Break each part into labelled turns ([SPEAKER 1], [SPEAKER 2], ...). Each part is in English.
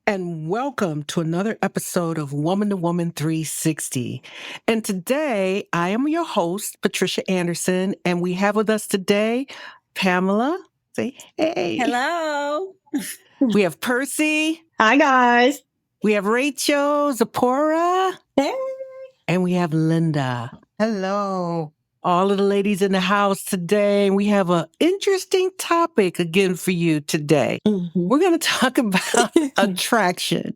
[SPEAKER 1] and welcome to another episode of Woman to Woman 360. And today, I am your host, Patricia Anderson, and we have with us today Pamela. Say hey.
[SPEAKER 2] Hello.
[SPEAKER 1] We have Percy.
[SPEAKER 3] Hi, guys.
[SPEAKER 1] We have Rachel, Zipporah.
[SPEAKER 3] Hey.
[SPEAKER 1] And we have Linda.
[SPEAKER 4] Hello.
[SPEAKER 1] All of the ladies in the house today. We have an interesting topic again for you today.
[SPEAKER 3] Mm-hmm.
[SPEAKER 1] We're going to talk about attraction.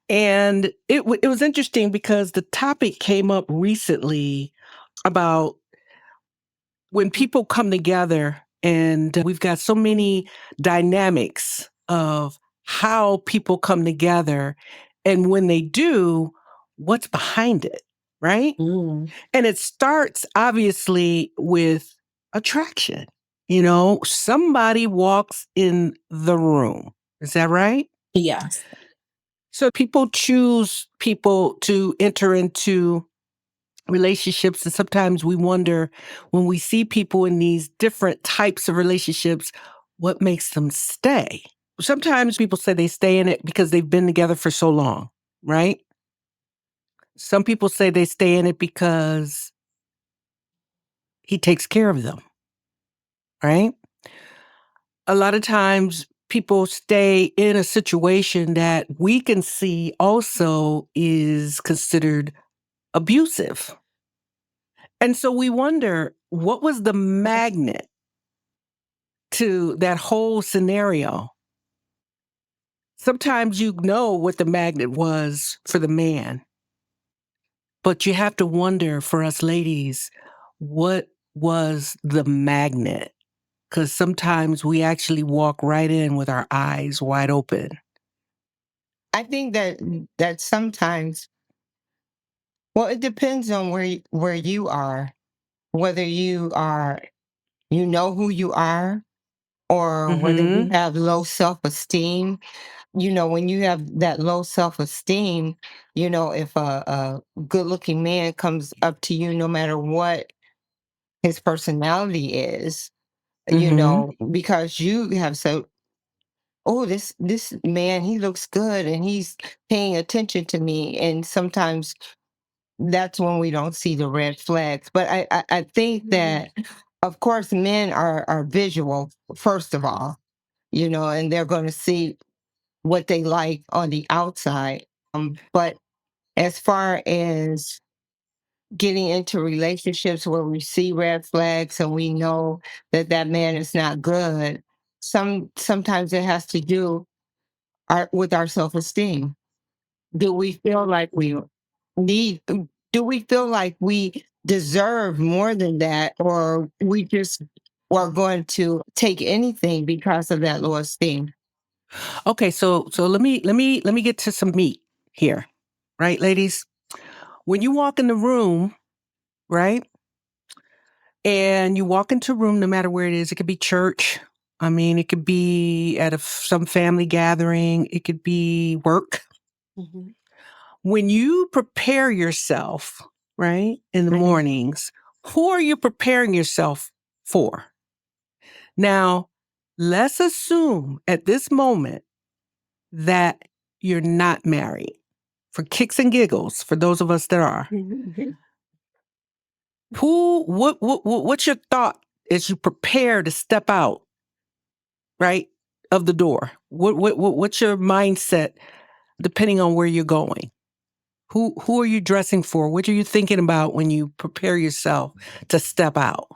[SPEAKER 1] And it was interesting because the topic came up recently about when people come together, and we've got so many dynamics of how people come together. And when they do, what's behind it, right?
[SPEAKER 3] Mm.
[SPEAKER 1] And it starts obviously with attraction. You know, somebody walks in the room. Is that right?
[SPEAKER 3] Yes.
[SPEAKER 1] So people choose people to enter into relationships. And sometimes we wonder when we see people in these different types of relationships, what makes them stay? Sometimes people say they stay in it because they've been together for so long, right? Some people say they stay in it because he takes care of them, right? A lot of times people stay in a situation that we can see also is considered abusive. And so we wonder, what was the magnet to that whole scenario? Sometimes you know what the magnet was for the man, but you have to wonder for us ladies, what was the magnet? Because sometimes we actually walk right in with our eyes wide open.
[SPEAKER 4] I think that sometimes, well, it depends on where you are, whether you know who you are, or whether you have low self-esteem. You know, when you have that low self-esteem, if a good-looking man comes up to you, no matter what his personality is, because you have so, oh, this man, he looks good and he's paying attention to me. And sometimes that's when we don't see the red flags. But I think that, of course, men are visual, first of all, and they're going to see what they like on the outside. But as far as getting into relationships where we see red flags and we know that man is not good, sometimes it has to do with our self-esteem. Do we feel like we need, do we feel like we deserve more than that, or we just are going to take anything because of that low esteem?
[SPEAKER 1] Okay, so let me get to some meat here. Right, ladies? When you walk in the room, right? And you walk into a room, no matter where it is, it could be church. I mean, it could be at some family gathering. It could be work.
[SPEAKER 3] Mm-hmm.
[SPEAKER 1] When you prepare yourself, right, in the mornings, who are you preparing yourself for? Now, let's assume at this moment that you're not married. For kicks and giggles, for those of us that are. What's your thought as you prepare to step out, right, of the door? What's your mindset depending on where you're going? Who are you dressing for? What are you thinking about when you prepare yourself to step out?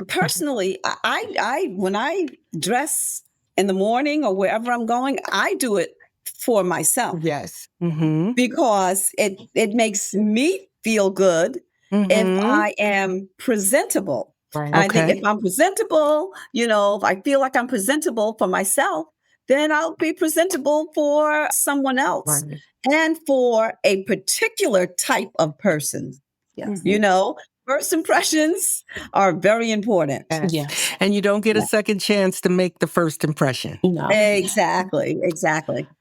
[SPEAKER 2] Personally, I when I dress in the morning or wherever I'm going, I do it for myself.
[SPEAKER 4] Yes.
[SPEAKER 1] Mm-hmm.
[SPEAKER 2] Because it makes me feel good if I am presentable.
[SPEAKER 4] Right.
[SPEAKER 2] I think if I'm presentable, if I feel like I'm presentable for myself, then I'll be presentable for someone else and for a particular type of person.
[SPEAKER 3] Yes.
[SPEAKER 2] First impressions are very important.
[SPEAKER 3] Yes.
[SPEAKER 1] And you don't get a second chance to make the first impression.
[SPEAKER 3] No.
[SPEAKER 2] Exactly.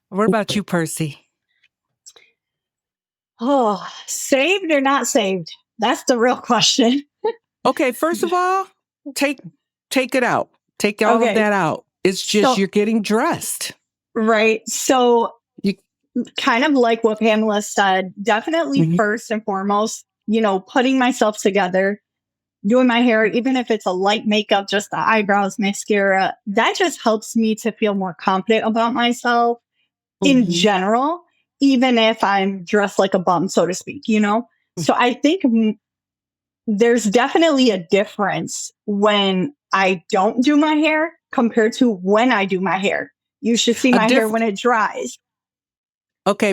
[SPEAKER 1] What about you, Percy?
[SPEAKER 3] Oh, saved or not saved? That's the real question.
[SPEAKER 1] Okay, first of all, take it out. Take all of that out. It's just
[SPEAKER 3] So-
[SPEAKER 1] you're getting dressed.
[SPEAKER 3] Right. So
[SPEAKER 1] You-
[SPEAKER 3] kind of like what Pamela said, definitely
[SPEAKER 1] Mhm.
[SPEAKER 3] first and foremost, putting myself together, doing my hair, even if it's a light makeup, just the eyebrows, mascara, that just helps me to feel more confident about myself in general, even if I'm dressed like a bum, so to speak, So I think there's definitely a difference when I don't do my hair compared to when I do my hair. You should see
[SPEAKER 1] A
[SPEAKER 3] my hair
[SPEAKER 1] diff-
[SPEAKER 3] when it dries.
[SPEAKER 1] Okay,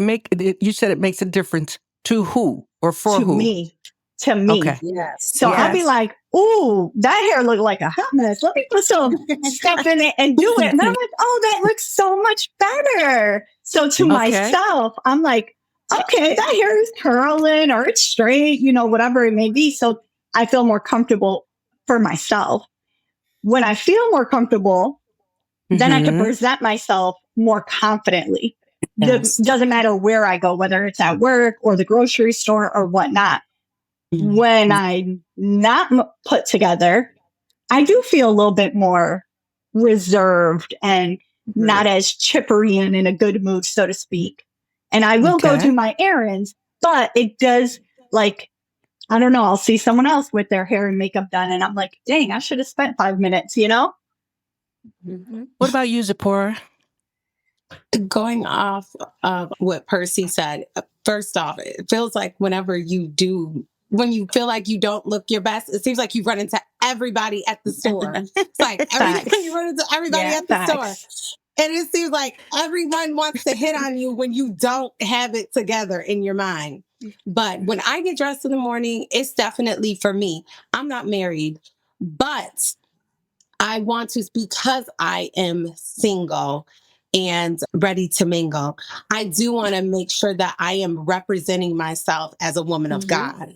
[SPEAKER 1] you said it makes a difference to who or for
[SPEAKER 3] to
[SPEAKER 1] who?
[SPEAKER 3] me. To me.
[SPEAKER 1] Okay.
[SPEAKER 2] Yes.
[SPEAKER 3] So I'll be like, ooh, that hair looked like a hot mess. Let me put some stuff in it and do it. And I'm like, oh, that looks so much better. So to myself, I'm like, okay, that hair is curling or it's straight, whatever it may be. So I feel more comfortable for myself. When I feel more comfortable, then I can
[SPEAKER 1] Mhm.
[SPEAKER 3] present myself more confidently.
[SPEAKER 2] Yes.
[SPEAKER 3] Doesn't matter where I go, whether it's at work or the grocery store or whatnot. When I'm not put together, I do feel a little bit more reserved and not as chippery and in a good mood, so to speak. And I will go do my errands, but it does, like, I don't know, I'll see someone else with their hair and makeup done, and I'm like, dang, I should have spent 5 minutes,
[SPEAKER 1] What about you, Zipporah?
[SPEAKER 5] Going off of what Percy said, first off, it feels like when you feel like you don't look your best, it seems like you run into everybody at the store. It's like you run into everybody at the store. And it seems like everyone wants to hit on you when you don't have it together in your mind. But when I get dressed in the morning, it's definitely for me. I'm not married, but I want to, because I am single and ready to mingle, I do want to make sure that I am representing myself as a woman of God.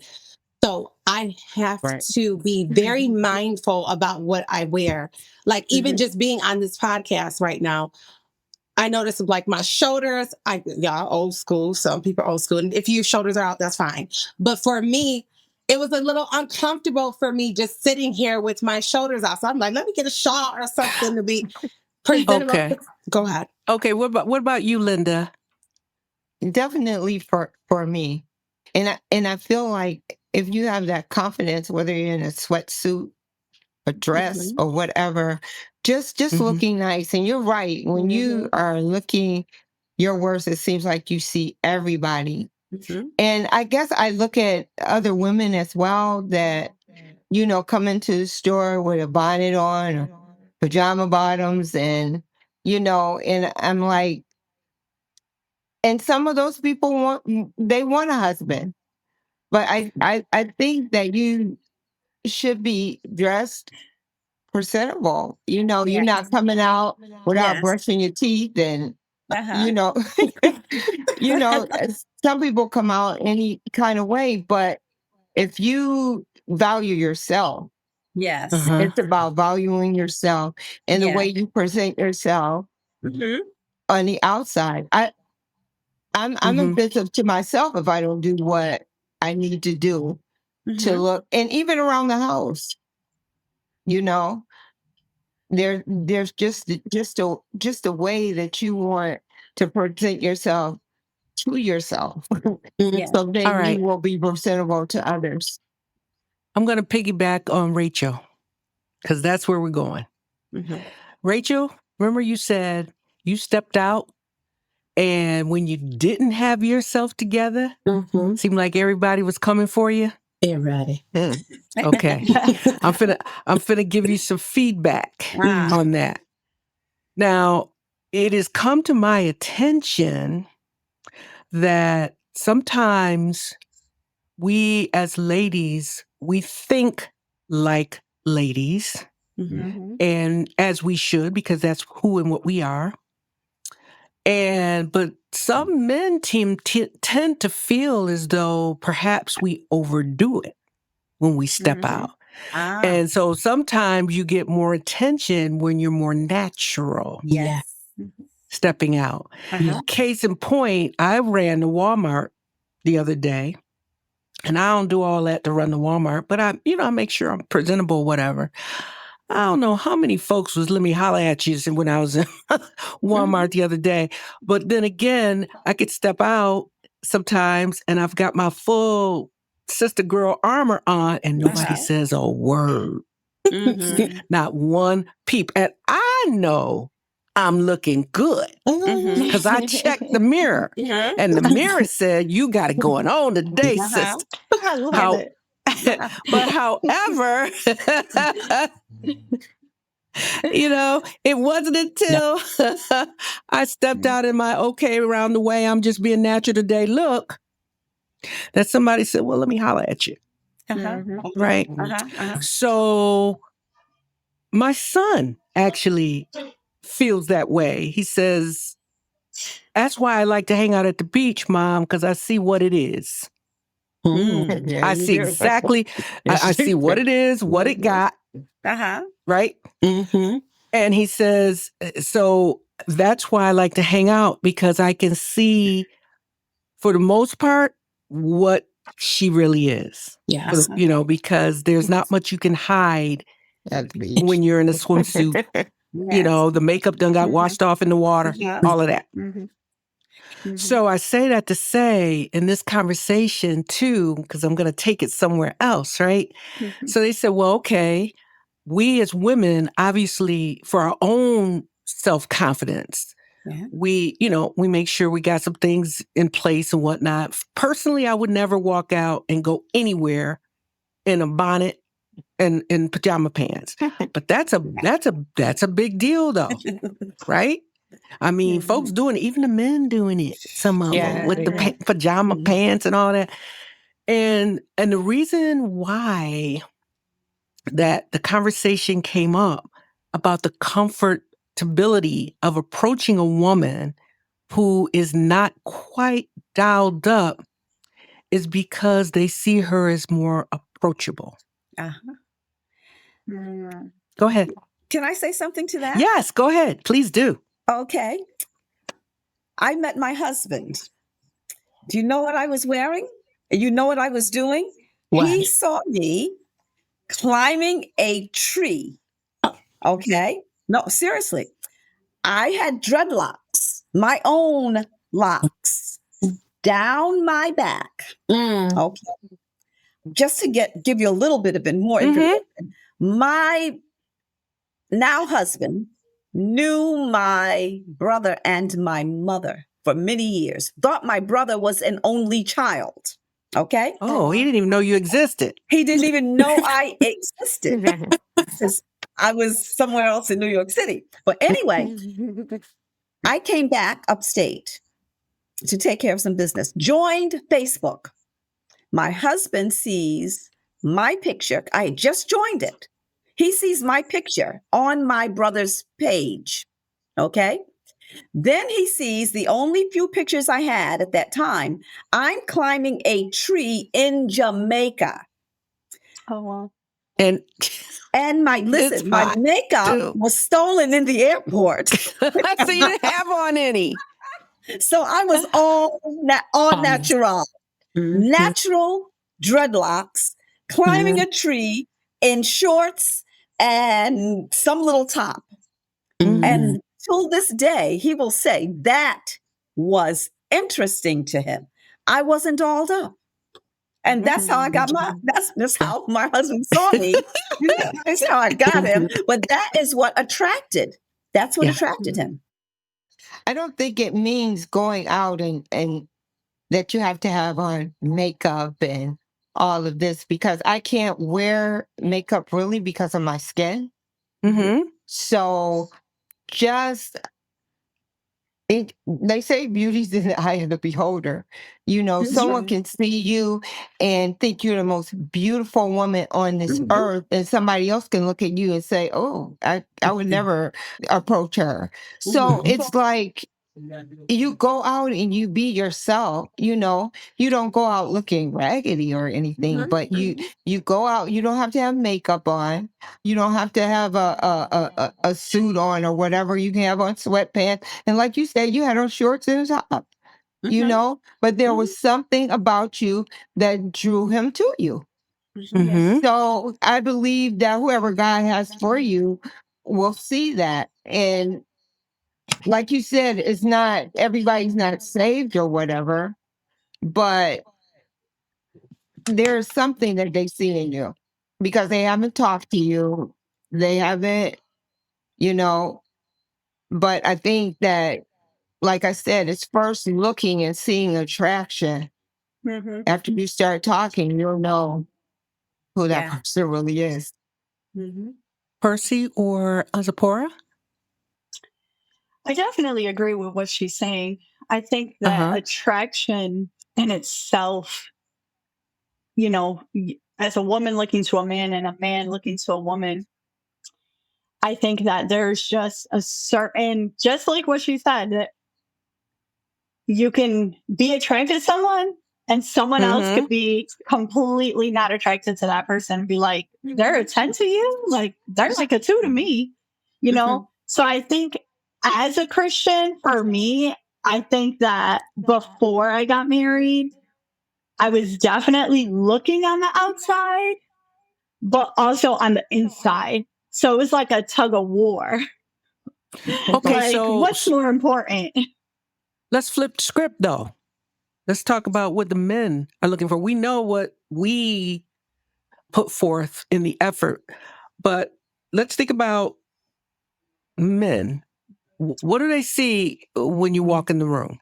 [SPEAKER 5] So I have to be very mindful about what I wear. Like even just being on this podcast right now, I notice like my shoulders, y'all old school, some people are old school. And if your shoulders are out, that's fine. But for me, it was a little uncomfortable for me just sitting here with my shoulders out. So I'm like, let me get a shawl or something to be presentable.
[SPEAKER 1] Okay.
[SPEAKER 5] Go ahead.
[SPEAKER 1] Okay. What about you, Linda?
[SPEAKER 4] Definitely for me. And I feel like if you have that confidence, whether you're in a sweatsuit, a dress, or whatever, just looking nice. And you're right. When you are looking your worst, it seems like you see everybody. And I guess I look at other women as well that, come into the store with a bonnet on or pajama bottoms and, and I'm like, and some of those people want a husband. But I think that you should be dressed presentable. You're not coming out without brushing your teeth and, you know, some people come out any kind of way, but if you value yourself,
[SPEAKER 2] Yes.
[SPEAKER 4] it's about valuing yourself and the way you present yourself on the outside. I'm offensive to myself if I don't do what I need to do to look, and even around the house, there's just a way that you want to present yourself to yourself, so then
[SPEAKER 1] All right.
[SPEAKER 4] you will be presentable to others.
[SPEAKER 1] I'm going to piggyback on Rachel because that's where we're going. Rachel, remember you said you stepped out and when you didn't have yourself together, seemed like everybody was coming for you?
[SPEAKER 5] Everybody.
[SPEAKER 1] Okay. I'm finna give you some feedback on that. Now, it has come to my attention that sometimes we as ladies, we think like ladies, and as we should, because that's who and what we are. But some men tend to feel as though perhaps we overdo it when we step out. And so sometimes you get more attention when you're more natural stepping out. Case in point, I ran to Walmart the other day, and I don't do all that to run to Walmart, but I make sure I'm presentable, whatever. I don't know how many folks was let me holler at you when I was in Walmart the other day. But then again, I could step out sometimes and I've got my full sister girl armor on and nobody says a word. Not one peep. And I know I'm looking good because I checked the mirror and the mirror said, you got it going on today, sister.
[SPEAKER 3] I love it.
[SPEAKER 1] But however, it wasn't until I stepped out in my okay around the way, I'm just being natural today, look, that somebody said, well, let me holler at you. Right? So my son actually feels that way. He says, that's why I like to hang out at the beach, Mom, because I see what it is.
[SPEAKER 4] Yeah,
[SPEAKER 1] I see exactly, I see what it is, what it got. Right? And he says, so that's why I like to hang out because I can see, for the most part, what she really is.
[SPEAKER 5] Yes.
[SPEAKER 1] Because there's not much you can hide
[SPEAKER 4] at the beach.
[SPEAKER 1] when you're in a swimsuit. The makeup done got washed off in the water, all of that. So I say that to say in this conversation too, because I'm going to take it somewhere else, right? So they said, well, okay, we as women, obviously for our own self-confidence, we make sure we got some things in place and whatnot. Personally, I would never walk out and go anywhere in a bonnet and in pajama pants. But that's a big deal though, right? I mean, folks doing it, even the men doing it, some of them with the pajama pants and all that. And the reason why that the conversation came up about the comfortability of approaching a woman who is not quite dialed up is because they see her as more approachable. Go ahead.
[SPEAKER 2] Can I say something to that?
[SPEAKER 1] Yes, go ahead. Please do.
[SPEAKER 2] Okay. I met my husband. Do you know what I was wearing? You know what I was doing?
[SPEAKER 5] What?
[SPEAKER 2] He saw me climbing a tree. Okay. No, seriously. I had dreadlocks, my own locks down my back. Okay. Just to give you a little bit of it more information. My now husband knew my brother and my mother for many years, thought my brother was an only child. Okay.
[SPEAKER 1] Oh, he didn't even know you existed.
[SPEAKER 2] He didn't even know I existed. I was somewhere else in New York City. But anyway, I came back upstate to take care of some business, joined Facebook. My husband sees my picture. I had just joined it. He sees my picture on my brother's page. Okay. Then he sees the only few pictures I had at that time. I'm climbing a tree in Jamaica.
[SPEAKER 3] Oh, wow.
[SPEAKER 1] And
[SPEAKER 2] my makeup was stolen in the airport.
[SPEAKER 1] So you didn't have on any.
[SPEAKER 2] So I was all natural. Natural dreadlocks, climbing a tree in shorts and some little top. And till this day, he will say that was interesting to him. I wasn't dolled up. And that's how I got that's how my husband saw me. That's how I got him. But that is what attracted. That's what attracted him.
[SPEAKER 4] I don't think it means going out and that you have to have on makeup and all of this, because I can't wear makeup really because of my skin. So they say beauty's in the eye of the beholder. Someone can see you and think you're the most beautiful woman on this earth, and somebody else can look at you and say, oh, I would never approach her. So it's like, you go out and you be yourself, you don't go out looking raggedy or anything, but you go out, you don't have to have makeup on. You don't have to have a suit on or whatever. You can have on sweatpants. And like you said, you had on shorts and a top, but there was something about you that drew him to you.
[SPEAKER 1] Mhm.
[SPEAKER 4] So I believe that whoever God has for you will see that. And like you said, it's not everybody's not saved or whatever, but there's something that they see in you because they haven't talked to you. They haven't, you know, but I think that, like I said, it's first looking and seeing attraction.
[SPEAKER 2] Mm-hmm.
[SPEAKER 4] After you start talking, you'll know who that
[SPEAKER 2] Yeah.
[SPEAKER 4] person really is.
[SPEAKER 2] Mm-hmm.
[SPEAKER 1] Percy or Zipporah?
[SPEAKER 3] I definitely agree with what she's saying. I think that
[SPEAKER 1] Uh-huh.
[SPEAKER 3] attraction in itself, as a woman looking to a man and a man looking to a woman, I think that there's just a certain, just like what she said, that you can be attracted to someone and someone else could
[SPEAKER 1] Mhm.
[SPEAKER 3] be completely not attracted to that person and be like, they're a 10 to you? Like, they're like a 2 to me, you know? So I think as a Christian, for me, I think that before I got married, I was definitely looking on the outside, but also on the inside. So it was like a tug of war.
[SPEAKER 1] Okay,
[SPEAKER 3] Like,
[SPEAKER 1] so
[SPEAKER 3] what's more important?
[SPEAKER 1] let's flip the script though. Let's talk about what the men are looking for. We know what we put forth in the effort, but let's think about men. What do they see when you walk in the room?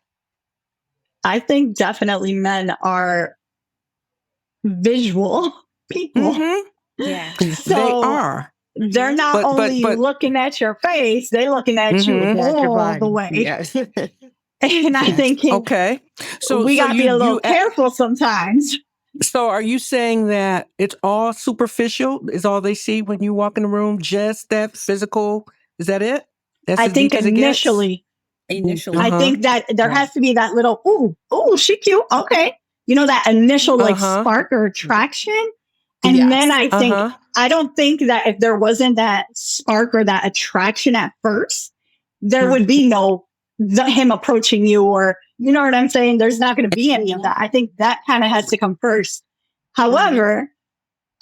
[SPEAKER 3] I think definitely men are visual people.
[SPEAKER 1] Mhm.
[SPEAKER 2] Yeah.
[SPEAKER 1] They
[SPEAKER 3] So
[SPEAKER 1] are.
[SPEAKER 3] they're not only
[SPEAKER 1] But
[SPEAKER 3] looking at your face, they're looking at you
[SPEAKER 1] Mhm.
[SPEAKER 4] That's your
[SPEAKER 3] all the
[SPEAKER 4] body.
[SPEAKER 3] way.
[SPEAKER 4] Yes.
[SPEAKER 3] And I
[SPEAKER 2] Yeah.
[SPEAKER 3] think
[SPEAKER 1] Okay. So
[SPEAKER 3] we
[SPEAKER 1] so
[SPEAKER 3] got to be a little
[SPEAKER 1] you
[SPEAKER 3] careful sometimes.
[SPEAKER 1] so are you saying that it's all superficial? Is all they see when you walk in the room just that physical? Is that it? That's
[SPEAKER 3] I
[SPEAKER 1] as
[SPEAKER 3] think
[SPEAKER 1] deep as it gets?
[SPEAKER 2] Initially.
[SPEAKER 3] I
[SPEAKER 1] Uh-huh.
[SPEAKER 3] think that there
[SPEAKER 4] Right.
[SPEAKER 3] has to be that little, ooh, she cute. Okay. That initial like
[SPEAKER 1] Uh-huh.
[SPEAKER 3] spark or attraction. And then
[SPEAKER 5] Yes.
[SPEAKER 1] Uh-huh.
[SPEAKER 3] I don't think that if there wasn't that spark or that attraction at first, there would be no him approaching you, or you know what I'm saying? There's not going to be any of that. I think that kind of has to come first. However,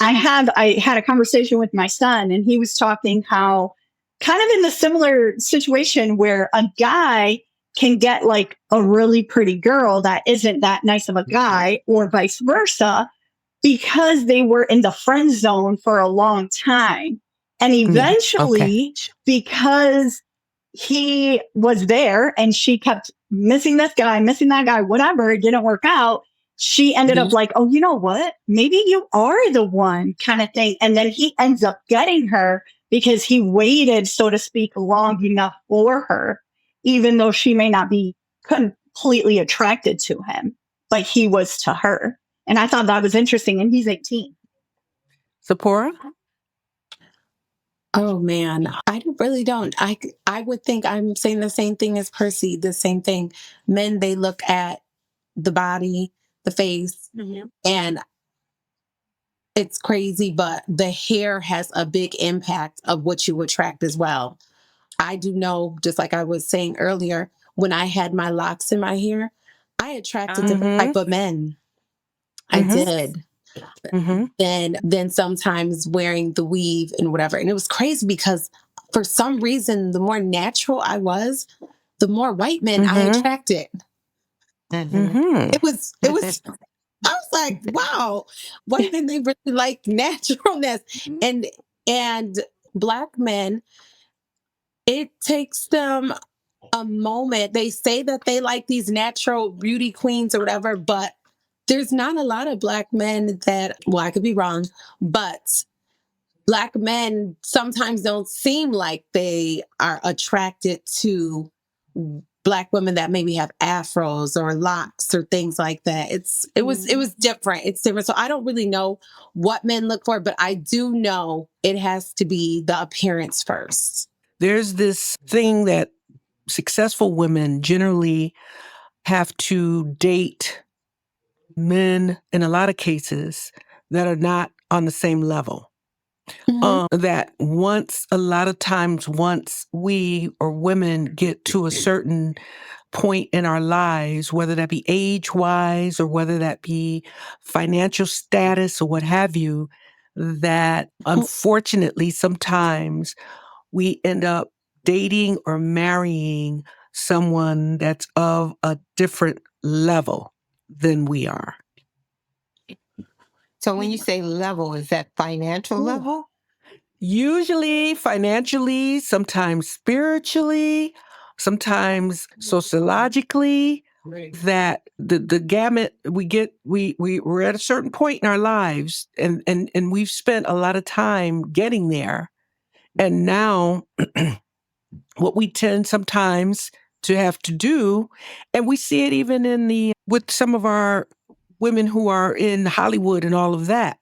[SPEAKER 3] I had a conversation with my son, and he was talking how kind of in the similar situation where a guy can get like a really pretty girl that isn't that nice of a guy, or vice versa, because they were in the friend zone for a long time. And
[SPEAKER 1] Yeah. Okay.
[SPEAKER 3] eventually, because he was there and she kept missing this guy, missing that guy, whatever, it didn't work out. She ended up like, oh, you know what? Maybe you are the one, kind of thing. And then he ends up getting her because he waited, so to speak, long enough for her, even though she may not be completely attracted to him, but he was to her. And I thought that was interesting. And he's 18.
[SPEAKER 1] Zipporah?
[SPEAKER 5] Oh man, I really don't. I would think I'm saying the same thing as Percy. The same thing. Men, they look at the body, the face, and it's crazy, but the hair has a big impact of what you attract as well. I do know, just like I was saying earlier, when I had my locks in my hair, I attracted different
[SPEAKER 1] Mm-hmm.
[SPEAKER 5] type of men. I
[SPEAKER 1] Mm-hmm.
[SPEAKER 5] did.
[SPEAKER 1] Mm-hmm.
[SPEAKER 5] Then sometimes wearing the weave and whatever. And it was crazy because for some reason, the more natural I was, the more white men I
[SPEAKER 1] Mm-hmm.
[SPEAKER 5] attracted.
[SPEAKER 4] Mhm.
[SPEAKER 1] Mm-hmm.
[SPEAKER 5] It was I was like, wow, white men, they really like naturalness. And black men, it takes them a moment. They say that they like these natural beauty queens or whatever, but there's not a lot of black men that, well, I could be wrong, but black men sometimes don't seem like they are attracted to black women that maybe have afros or locks or things like that. It was different. It's different. So I don't really know what men look for, but I do know it has to be the appearance first.
[SPEAKER 1] There's this thing that successful women generally have to date men in a lot of cases that are not on the same level. That a lot of times, once we or women get to a certain point in our lives, whether that be age-wise or whether that be financial status or what have you, that unfortunately sometimes we end up dating or marrying someone that's of a different level than we are.
[SPEAKER 4] So when you say level, is that financial level?
[SPEAKER 1] Usually financially, sometimes spiritually, sometimes sociologically. That the gamut we're at a certain point in our lives, and we've spent a lot of time getting there. And now what we tend sometimes to have to do, and we see it even with some of our women who are in Hollywood and all of that,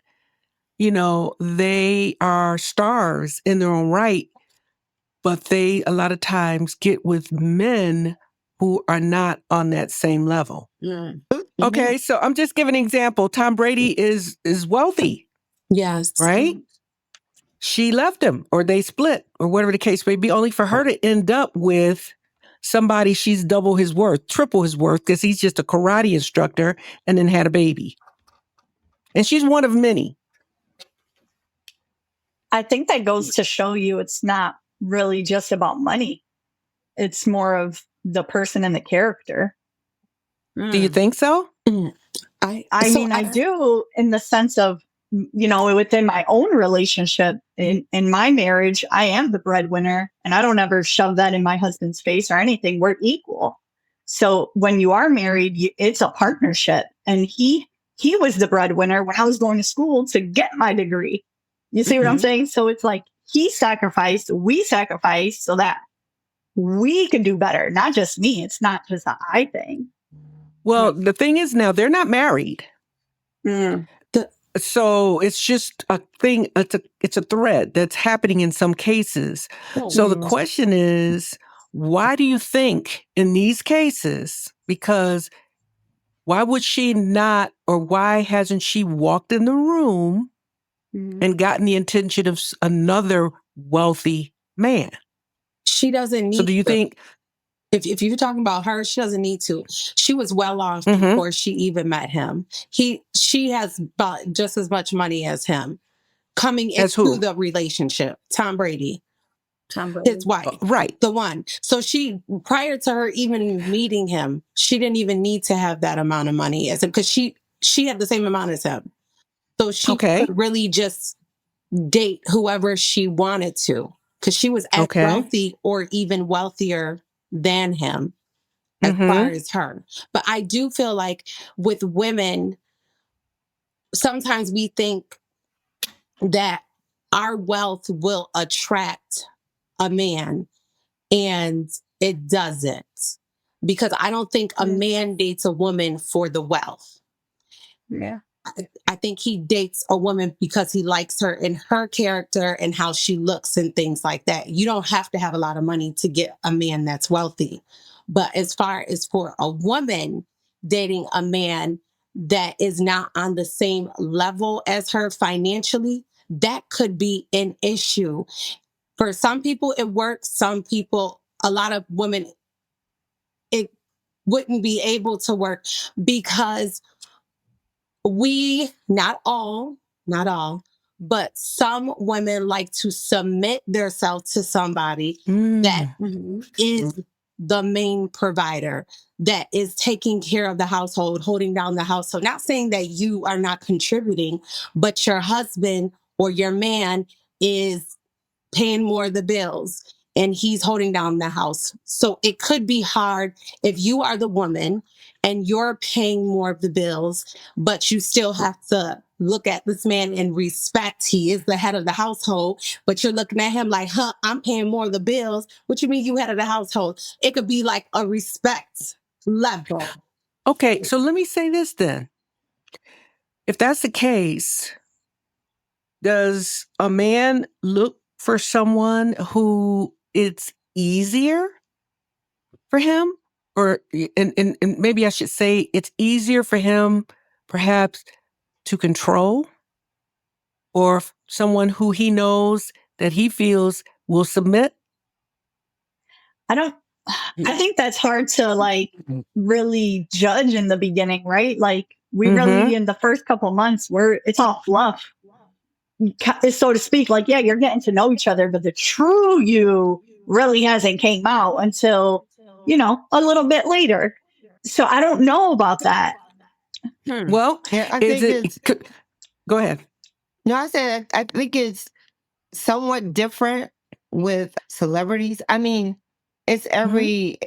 [SPEAKER 1] they are stars in their own right, but they a lot of times get with men who are not on that same level. Okay, so I'm just giving an example. Tom Brady is wealthy,
[SPEAKER 5] Yes.
[SPEAKER 1] right? She left him, or they split, or whatever the case may be, only for her to end up with somebody she's double his worth, triple his worth, because he's just a karate instructor and then had a baby. And she's one of many.
[SPEAKER 3] I think that goes to show you it's not really just about money. It's more of the person and the character.
[SPEAKER 1] Do you think so?
[SPEAKER 3] I mean, I do, in the sense of, within my own relationship, in my marriage, I am the breadwinner, and I don't ever shove that in my husband's face or anything. We're equal. So when you are married, it's a partnership. And he was the breadwinner when I was going to school to get my degree. You see what I'm saying? So it's like he sacrificed, we sacrificed so that we can do better. Not just me. It's not just an I thing.
[SPEAKER 1] Well, the thing is, now they're not married. So it's just a thing. It's a thread that's happening in some cases. So the question is, why do you think in these cases? Because why would she not, or why hasn't she walked in the room and gotten the attention of another wealthy man?
[SPEAKER 5] She doesn't need.
[SPEAKER 1] So do you think?
[SPEAKER 5] If you're talking about her, she doesn't need to. She was well off before she even met him. She has about just as much money as him coming into the relationship. Tom Brady. His wife.
[SPEAKER 1] Right.
[SPEAKER 5] The one. So prior to her even meeting him, she didn't even need to have that amount of money as him, because she had the same amount as him. So she could really just date whoever she wanted to, because she was as wealthy or even wealthier than him as far as her. But I do feel like with women, sometimes we think that our wealth will attract a man, and it doesn't. Because I don't think a man dates a woman for the wealth.
[SPEAKER 3] Yeah.
[SPEAKER 5] I think he dates a woman because he likes her and her character and how she looks and things like that. You don't have to have a lot of money to get a man that's wealthy. But as far as for a woman dating a man that is not on the same level as her financially, that could be an issue. For some people, it works. Some people, a lot of women, it wouldn't be able to work, because not all, but some women like to submit themselves to somebody that is the main provider, that is taking care of the household, holding down the household. Not saying that you are not contributing, but your husband or your man is paying more of the bills and he's holding down the house. So it could be hard if you are the woman and you're paying more of the bills, but you still have to look at this man in respect. He is the head of the household, but you're looking at him like, I'm paying more of the bills. What you mean you head of the household? It could be like a respect level.
[SPEAKER 1] Okay, so let me say this then. If that's the case, does a man look for someone who it's easier for him? Or, and maybe I should say, it's easier for him perhaps to control, or someone who he knows that he feels will submit?
[SPEAKER 3] I think that's hard to like really judge in the beginning, right? Like we really, in the first couple months, it's all fluff, so to speak. Like, yeah, you're getting to know each other, but the true you really hasn't came out until, a little bit later. So I don't know about that.
[SPEAKER 1] Well,
[SPEAKER 4] Yeah, I
[SPEAKER 1] is
[SPEAKER 4] think
[SPEAKER 1] it? Go ahead.
[SPEAKER 4] No, I said I think it's somewhat different with celebrities. I mean, it's every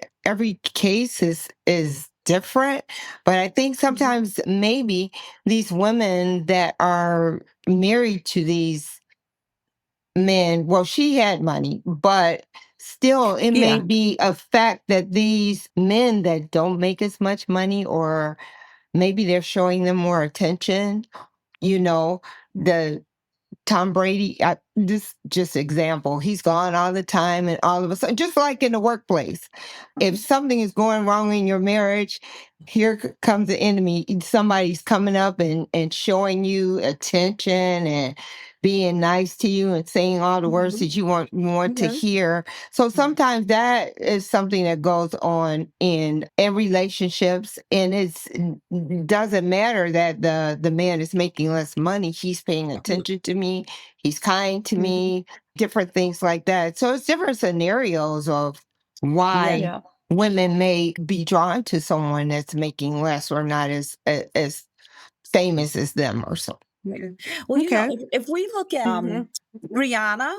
[SPEAKER 4] case is different, but I think sometimes maybe these women that are married to these men, well, she had money, but still it may
[SPEAKER 1] Yeah.
[SPEAKER 4] be a fact that these men that don't make as much money, or maybe they're showing them more attention, the Tom Brady, this just example, he's gone all the time, and all of a sudden, just like in the workplace, if something is going wrong in your marriage, here comes the enemy. Somebody's coming up and showing you attention and being nice to you and saying all the words that you want to hear. So sometimes that is something that goes on in relationships, and it doesn't matter that the man is making less money. He's paying attention to me. He's kind to me. Different things like that. So it's different scenarios of why women may be drawn to someone that's making less or not as famous as them or so.
[SPEAKER 2] Well,
[SPEAKER 1] Okay.
[SPEAKER 2] if we look at Rihanna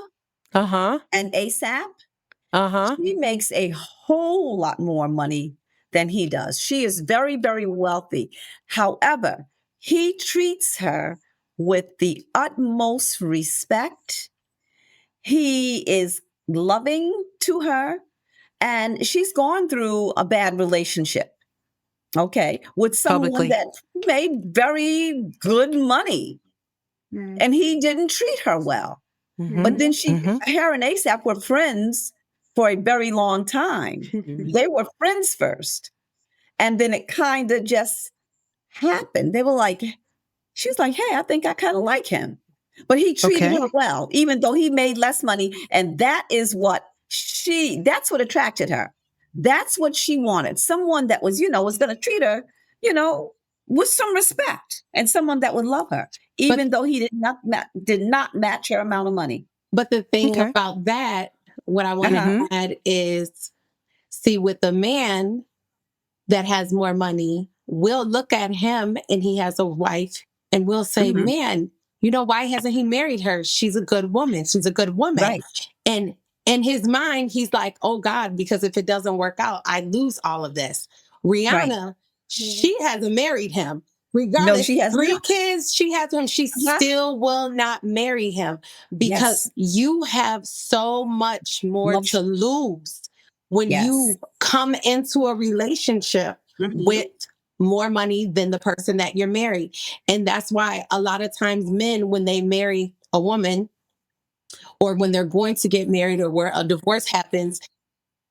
[SPEAKER 2] and ASAP, she makes a whole lot more money than he does. She is very, very wealthy. However, he treats her with the utmost respect. He is loving to her, and she's gone through a bad relationship, with someone
[SPEAKER 1] Publicly.
[SPEAKER 2] that made very good money, and he didn't treat her well. But then her and ASAP were friends for a very long time. They were friends first. And then it kind of just happened. They were like, she was like, hey, I think I kind of like him. But he treated her well, even though he made less money. And that is that's what attracted her. That's what she wanted. Someone that was, was going to treat her, with some respect, and someone that would love her, even though he did not match her amount of money.
[SPEAKER 5] But the thing about that, what I want to add is, see, with the man that has more money, we'll look at him and he has a wife and we'll say, man, why hasn't he married her? She's a good woman. She's a good woman.
[SPEAKER 2] Right.
[SPEAKER 5] And in his mind, he's like, oh God, because if it doesn't work out, I lose all of this. Rihanna, she hasn't married him. Regardless,
[SPEAKER 2] No, she has
[SPEAKER 5] 3
[SPEAKER 2] not.
[SPEAKER 5] kids she has him, she still will not marry him, because you have so much more to lose when you come into a relationship with more money than the person that you're married. And that's why a lot of times men, when they marry a woman, or when they're going to get married, or where a divorce happens,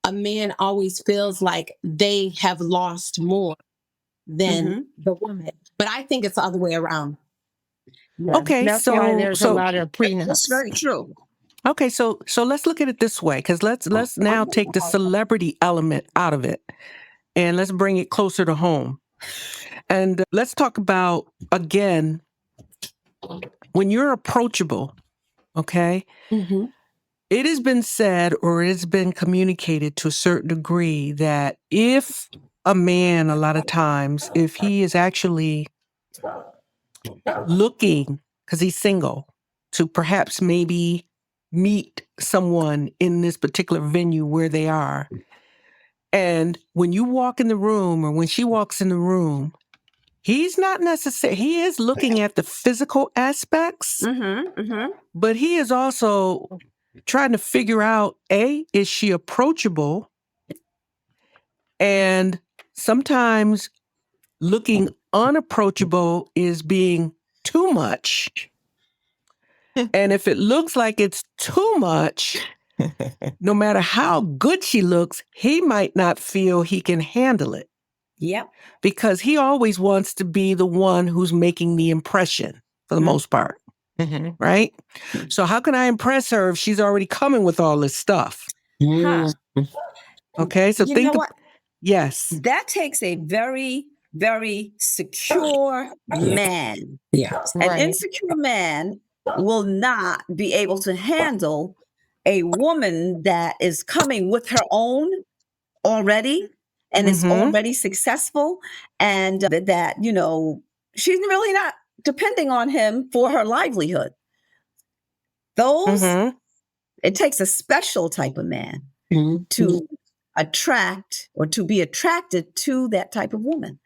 [SPEAKER 5] a man always feels like they have lost more than the woman. But I think it's the other way around.
[SPEAKER 1] Okay,
[SPEAKER 4] That's why there's a lot of prenups.
[SPEAKER 2] That's very true.
[SPEAKER 1] Okay, so let's look at it this way, because let's now take the celebrity element out of it, and let's bring it closer to home. And let's talk about, again, when you're approachable, okay? It has been said, or it has been communicated to a certain degree, that if a man, a lot of times, if he is actually looking, because he's single, to perhaps maybe meet someone in this particular venue where they are, and when you walk in the room, or when she walks in the room, he's not necessarily, he is looking at the physical aspects, but he is also trying to figure out, is she approachable? And sometimes looking unapproachable is being too much. And if it looks like it's too much, no matter how good she looks, he might not feel he can handle it.
[SPEAKER 2] Yep.
[SPEAKER 1] Because he always wants to be the one who's making the impression for the most part. right? So how can I impress her if she's already coming with all this stuff?
[SPEAKER 2] Huh.
[SPEAKER 1] Okay, so
[SPEAKER 2] You
[SPEAKER 1] think
[SPEAKER 2] know what?
[SPEAKER 1] yes.
[SPEAKER 2] That takes a very, very secure man.
[SPEAKER 5] Yes.
[SPEAKER 2] An
[SPEAKER 4] Right.
[SPEAKER 2] insecure man will not be able to handle a woman that is coming with her own already and is already successful, and that, she's really not depending on him for her livelihood. Those, it takes a special type of man to attract or to be attracted to that type of woman.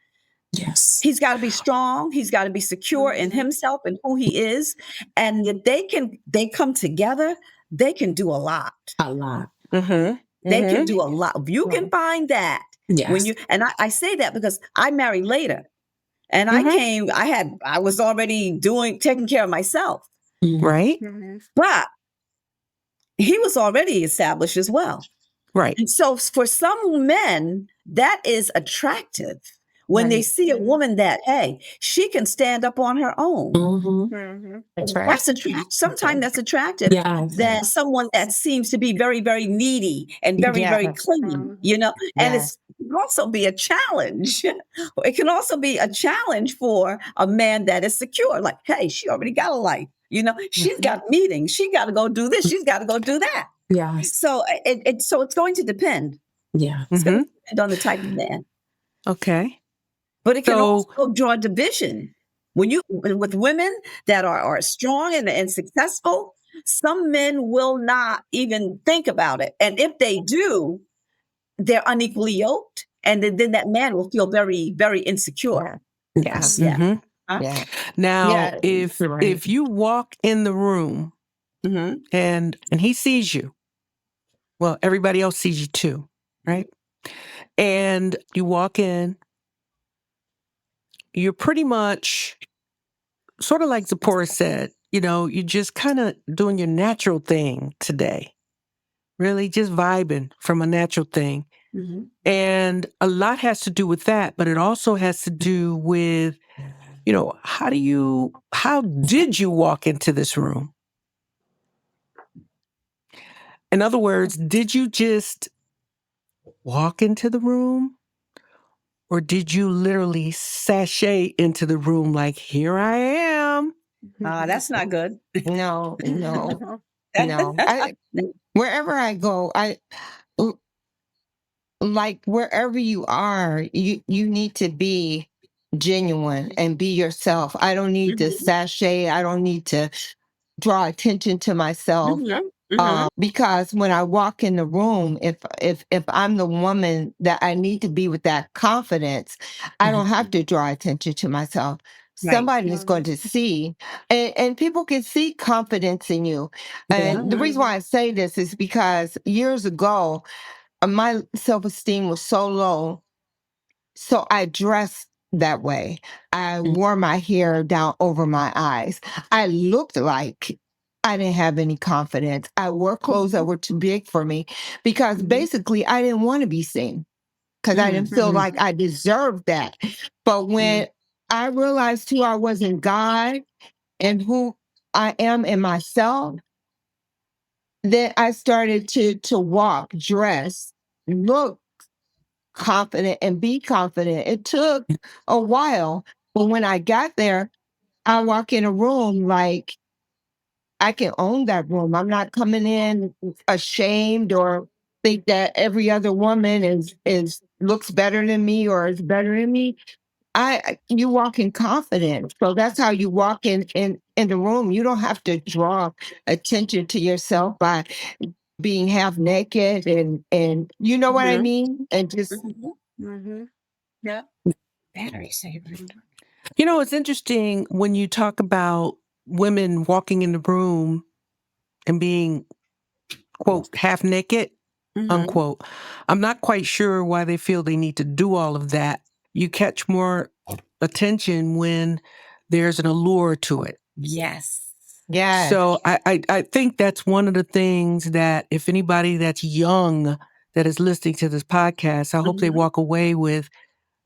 [SPEAKER 5] Yes.
[SPEAKER 2] He's got to be strong. He's got to be secure in himself and who he is. And if they come together, they can do a lot.
[SPEAKER 5] A lot.
[SPEAKER 2] They can do a lot. You can find that when
[SPEAKER 5] Yes.
[SPEAKER 2] and I say that because I married later, and I was already taking care of myself,
[SPEAKER 1] Right?
[SPEAKER 2] but he was already established as well.
[SPEAKER 1] Right.
[SPEAKER 2] And so for some men, that is attractive when they see a woman that, hey, she can stand up on her own.
[SPEAKER 4] That's right.
[SPEAKER 2] That's attractive. Sometimes that's attractive than someone that seems to be very, very needy and very, very clingy, and it can also be a challenge. It can also be a challenge for a man that is secure. Like, hey, she already got a life. She's got meetings. She got to go do this. She's got to go do that.
[SPEAKER 5] Yes.
[SPEAKER 2] So it's going to depend.
[SPEAKER 5] Yeah.
[SPEAKER 2] It's going to depend on the type of man.
[SPEAKER 1] Okay.
[SPEAKER 2] But it can also draw division. With women that are strong and successful, some men will not even think about it. And if they do, they're unequally yoked. And then that man will feel very, very insecure.
[SPEAKER 5] Yes.
[SPEAKER 2] Yeah.
[SPEAKER 1] Now, if you walk in the room and he sees you, well, everybody else sees you too, right? And you walk in, you're pretty much sort of like Zipporah said, you're just kind of doing your natural thing today. Really just vibing from a natural thing. And a lot has to do with that, but it also has to do with, how did you walk into this room? In other words, did you just walk into the room? Or did you literally sashay into the room like, here I am?
[SPEAKER 2] That's not good.
[SPEAKER 4] No. Wherever I go, like wherever you are, you need to be genuine and be yourself. I don't need to sashay. I don't need to draw attention to myself. Because when I walk in the room, if I'm the woman that I need to be with that confidence, I don't have to draw attention to myself. Somebody is going to see, and people can see confidence in you. And the reason why I say this is because years ago, my self-esteem was so low, so I dressed that way. I wore my hair down over my eyes. I looked like I didn't have any confidence. I wore clothes that were too big for me because basically I didn't want to be seen because I didn't feel like I deserved that. But when I realized who I was in God and who I am in myself, then I started to walk, dress, look confident and be confident. It took a while, but when I got there, I walk in a room like I can own that room. I'm not coming in ashamed or think that every other woman is looks better than me or is better than me. You walk in confidence. So that's how you walk in the room. You don't have to draw attention to yourself by being half naked and you know what I mean? And just
[SPEAKER 2] Yeah. Battery saver.
[SPEAKER 1] It's interesting when you talk about women walking in the room and being, quote, half naked, unquote. I'm not quite sure why they feel they need to do all of that. You catch more attention when there's an allure to it.
[SPEAKER 2] Yes.
[SPEAKER 4] yeah.
[SPEAKER 1] So I think that's one of the things that if anybody that's young that is listening to this podcast, I hope they walk away with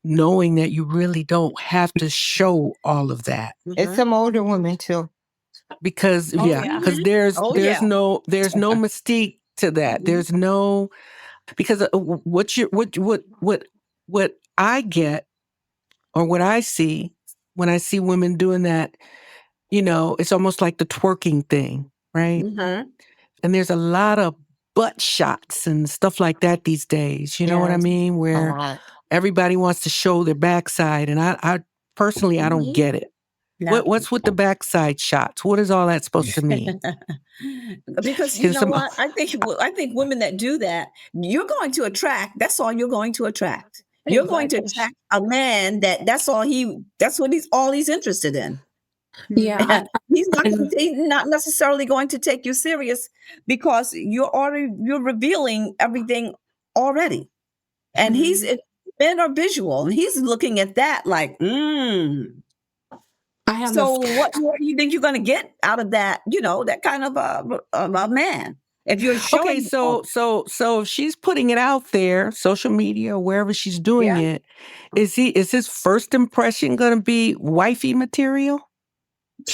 [SPEAKER 1] knowing that you really don't have to show all of that.
[SPEAKER 4] It's some older women too.
[SPEAKER 1] because
[SPEAKER 3] Oh, yeah.
[SPEAKER 1] because there's
[SPEAKER 2] Oh,
[SPEAKER 1] there's
[SPEAKER 2] yeah.
[SPEAKER 1] no there's no mystique to that.
[SPEAKER 2] Mhm.
[SPEAKER 1] There's no because what I get or what I see when I see women doing that, it's almost like the twerking thing, right?
[SPEAKER 2] Mhm.
[SPEAKER 1] And there's a lot of butt shots and stuff like that these days. You know what I
[SPEAKER 4] Yes,
[SPEAKER 1] mean?
[SPEAKER 4] a
[SPEAKER 1] Where
[SPEAKER 4] lot.
[SPEAKER 1] everybody wants to show their backside, and I personally I don't
[SPEAKER 2] Mhm.
[SPEAKER 1] get it.
[SPEAKER 2] No.
[SPEAKER 1] What's with the backside shots? What is all that supposed to mean?
[SPEAKER 2] Because you
[SPEAKER 1] Can
[SPEAKER 2] know
[SPEAKER 1] some
[SPEAKER 2] what? I think women that do that, you're going to attract. That's all you're going to attract. You're going to
[SPEAKER 3] Exactly.
[SPEAKER 2] attract a man that's what he's interested in.
[SPEAKER 5] Yeah,
[SPEAKER 3] Mhm.
[SPEAKER 2] He's not necessarily going to take you serious because you're revealing everything already. And
[SPEAKER 3] Mhm.
[SPEAKER 2] men are visual, and he's looking at that like,
[SPEAKER 5] I have
[SPEAKER 2] So
[SPEAKER 5] a
[SPEAKER 2] what do you think you're going to get out of that? That kind of a man. If you're
[SPEAKER 1] Okay,
[SPEAKER 2] showing,
[SPEAKER 1] so if she's putting it out there, social media or wherever she's doing
[SPEAKER 2] yeah,
[SPEAKER 1] it, is his first impression going to be wifey material?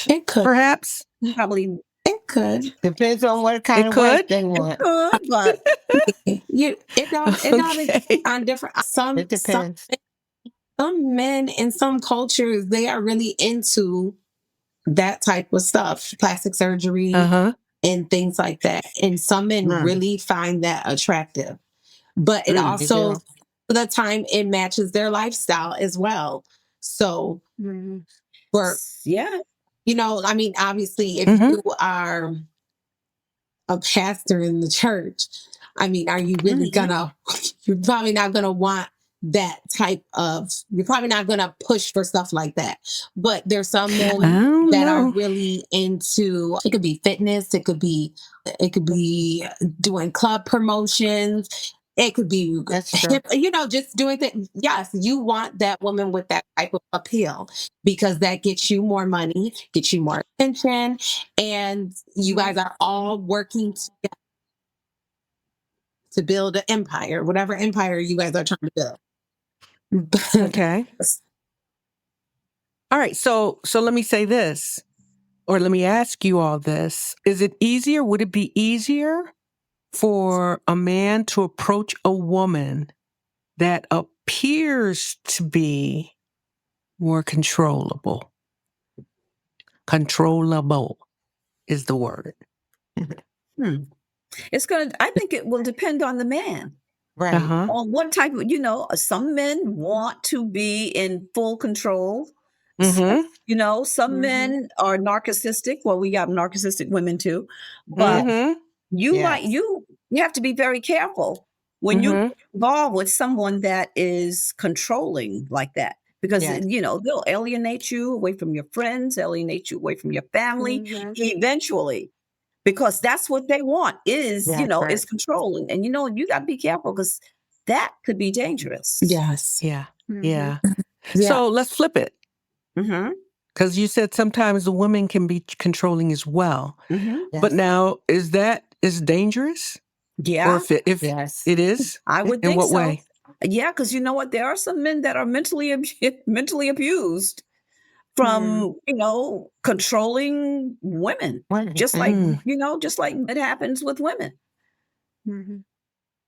[SPEAKER 5] it could
[SPEAKER 1] Perhaps
[SPEAKER 2] probably
[SPEAKER 5] it could
[SPEAKER 4] Depends on what kind
[SPEAKER 1] it
[SPEAKER 4] of wife
[SPEAKER 1] could.
[SPEAKER 4] they want.
[SPEAKER 2] could, but
[SPEAKER 5] it all depends
[SPEAKER 1] Okay.
[SPEAKER 5] on different
[SPEAKER 4] It depends.
[SPEAKER 5] some men in some cultures they are really into that type of stuff, plastic surgery
[SPEAKER 1] Uh-huh.
[SPEAKER 5] and things like that. And some men
[SPEAKER 2] mm,
[SPEAKER 5] really find that attractive. But it
[SPEAKER 2] mm,
[SPEAKER 4] They
[SPEAKER 5] also,
[SPEAKER 4] do.
[SPEAKER 5] for the time, it matches their lifestyle as well. So,
[SPEAKER 3] Mhm.
[SPEAKER 5] for,
[SPEAKER 2] yeah,
[SPEAKER 5] I mean, obviously, if
[SPEAKER 1] Mhm.
[SPEAKER 5] you are a pastor in the church, I mean, are you really
[SPEAKER 2] mhm,
[SPEAKER 5] gonna, you're probably not gonna want you're probably not gonna push for stuff like that. But there's some
[SPEAKER 1] I
[SPEAKER 5] men
[SPEAKER 1] don't
[SPEAKER 5] that are
[SPEAKER 1] know.
[SPEAKER 5] really into, it could be fitness, it could be doing club promotions. It could be
[SPEAKER 4] That's true.
[SPEAKER 5] just doing things. Yes, you want that woman with that type of appeal because that gets you more money, gets you more attention, and you guys are all working to build an empire, whatever empire you guys are trying to build.
[SPEAKER 1] Okay. All right. So let me say this, or let me ask you all this. Would it be easier for a man to approach a woman that appears to be more controllable? Controllable is the word.
[SPEAKER 2] hmm. I think it will depend on the man.
[SPEAKER 4] Right.
[SPEAKER 1] Uh-huh.
[SPEAKER 2] On what type of, some men want to be in full control. Some,
[SPEAKER 1] Mm-hmm.
[SPEAKER 2] some
[SPEAKER 3] Mhm.
[SPEAKER 2] men are narcissistic. Well, we got narcissistic women too, but
[SPEAKER 4] Yes.
[SPEAKER 1] Mm-hmm.
[SPEAKER 2] you might
[SPEAKER 4] Yes.
[SPEAKER 2] you have to be very careful when you
[SPEAKER 1] Mm-hmm.
[SPEAKER 2] get involved with someone that is controlling like that because
[SPEAKER 4] Yes.
[SPEAKER 2] they'll alienate you away from your friends, alienate you away from your family
[SPEAKER 3] Mhm.
[SPEAKER 2] eventually, because that's what they want
[SPEAKER 4] That's right.
[SPEAKER 2] is controlling. And you got to be careful because that could be dangerous.
[SPEAKER 5] Yes.
[SPEAKER 1] Yeah.
[SPEAKER 3] Mhm.
[SPEAKER 1] Yeah.
[SPEAKER 5] Yeah.
[SPEAKER 1] So let's flip it.
[SPEAKER 2] Mm-hmm.
[SPEAKER 1] Because you said sometimes the women can be controlling as well.
[SPEAKER 2] Mm-hmm.
[SPEAKER 1] But
[SPEAKER 4] Yes.
[SPEAKER 1] now, is dangerous? Or
[SPEAKER 2] Yeah,
[SPEAKER 1] if
[SPEAKER 4] Yes.
[SPEAKER 1] it is,
[SPEAKER 2] I would
[SPEAKER 1] in
[SPEAKER 2] think
[SPEAKER 1] what
[SPEAKER 2] so.
[SPEAKER 1] way?
[SPEAKER 2] Yeah, because you know what? There are some men that are mentally abused
[SPEAKER 3] Mhm.
[SPEAKER 2] from controlling women,
[SPEAKER 4] Women.
[SPEAKER 2] just like
[SPEAKER 1] Mm,
[SPEAKER 2] just like it happens with women.
[SPEAKER 3] Mhm.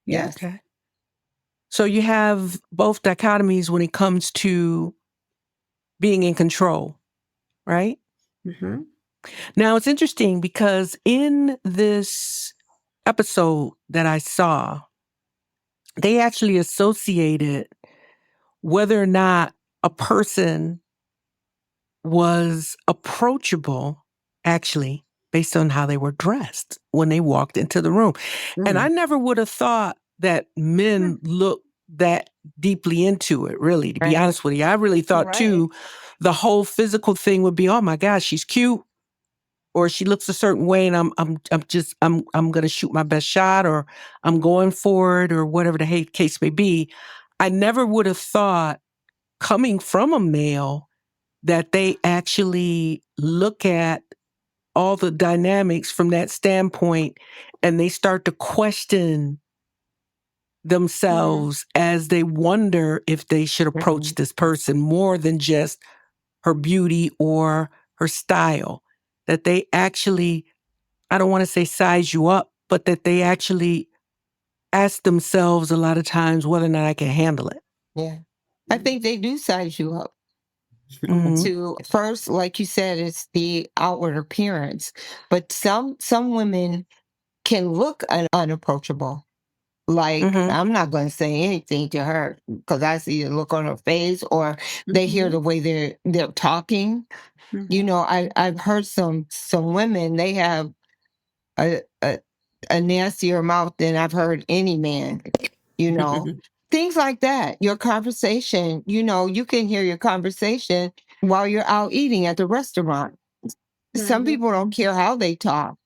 [SPEAKER 2] Yeah.
[SPEAKER 4] Yes.
[SPEAKER 1] okay. So you have both dichotomies when it comes to being in control, right?
[SPEAKER 2] Mm-hmm.
[SPEAKER 1] Now it's interesting because in this episode that I saw, they actually associated whether or not a person was approachable, actually, based on how they were dressed when they walked into the room. And I
[SPEAKER 2] Mm.
[SPEAKER 1] never would have thought that men look that deeply into it, really, to be
[SPEAKER 4] Right.
[SPEAKER 1] honest with you. I really thought
[SPEAKER 2] Right.
[SPEAKER 1] too, the whole physical thing would be, oh my gosh, she's cute, or she looks a certain way, and I'm gonna shoot my best shot, or I'm going for it, or whatever the case may be. I never would have thought, coming from a male, that they actually look at all the dynamics from that standpoint and they start to question
[SPEAKER 3] Mhm.
[SPEAKER 1] themselves as they wonder if they should approach
[SPEAKER 4] Mhm.
[SPEAKER 1] this person more than just her beauty or her style. that they actually, I don't want to say size you up, but that they actually ask themselves a lot of times whether or not I can handle it.
[SPEAKER 4] Yeah. I think they do size you up.
[SPEAKER 1] Mhm.
[SPEAKER 4] To first, like you said, it's the outward appearance, but some women can look unapproachable. Like,
[SPEAKER 1] Mhm.
[SPEAKER 4] I'm not going to say anything to her because I see the look on her face, or they hear the way they're talking. You know, I've heard some women, they have a, a a nastier mouth than I've heard any man. You know, things like that. Your conversation, you know, you can hear your conversation while you're out eating at the restaurant. Some people don't care how they talk,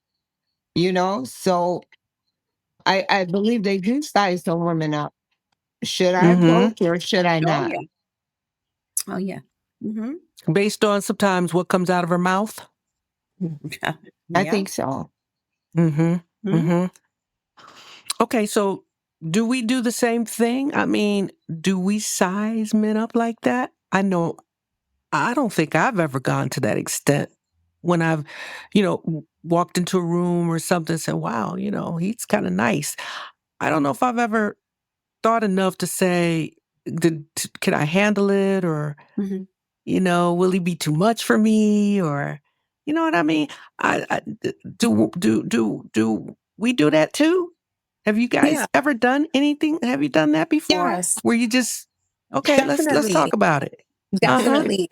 [SPEAKER 4] you know? So I believe they do size some women up. Should I
[SPEAKER 1] Mhm.
[SPEAKER 4] approach or should I
[SPEAKER 2] Oh,
[SPEAKER 4] not?
[SPEAKER 2] yeah. Oh, yeah. Mhm.
[SPEAKER 1] Based on sometimes what comes out of her mouth.
[SPEAKER 4] I
[SPEAKER 2] Yeah.
[SPEAKER 4] think so.
[SPEAKER 1] Mhm.
[SPEAKER 2] Mhm.
[SPEAKER 1] Mhm. Okay, so do we do the same thing? I mean, do we size men up like that? I know I don't think I've ever gone to that extent when I've, walked into a room or something and said, wow, he's kind of nice. I don't know if I've ever thought enough to say, can I handle it? Or,
[SPEAKER 2] Mhm.
[SPEAKER 1] will he be too much for me? Or, you know what I mean? Do we do that too? Have you guys
[SPEAKER 5] Yeah.
[SPEAKER 1] ever done anything? Have you done that before?
[SPEAKER 5] Yes.
[SPEAKER 1] Where you just, okay, let's
[SPEAKER 5] Definitely.
[SPEAKER 1] talk about it. Uh-huh.
[SPEAKER 5] Definitely.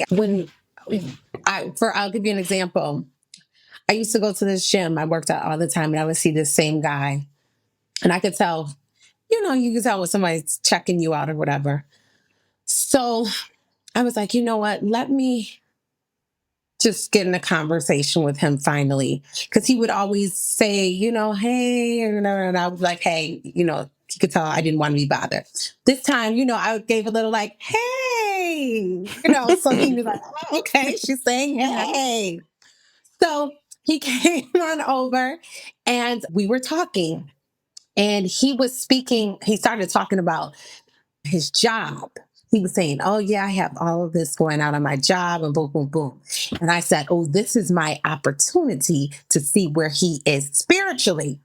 [SPEAKER 5] I'll give you an example. I used to go to this gym. I worked out all the time, and I would see this same guy, and I could tell, you could tell when somebody's checking you out or whatever. So I was like, you know what? Let me just get in a conversation with him finally, because he would always say, hey, and I was like, hey, you could tell I didn't want to be bothered. This time, I gave a little like, hey, so he was like, oh, okay, she's saying hey. So he came on over and we were talking, and he started talking about his job. He was saying, oh, yeah, I have all of this going out on my job and boom, boom, boom. And I said, oh, this is my opportunity to see where he is spiritually,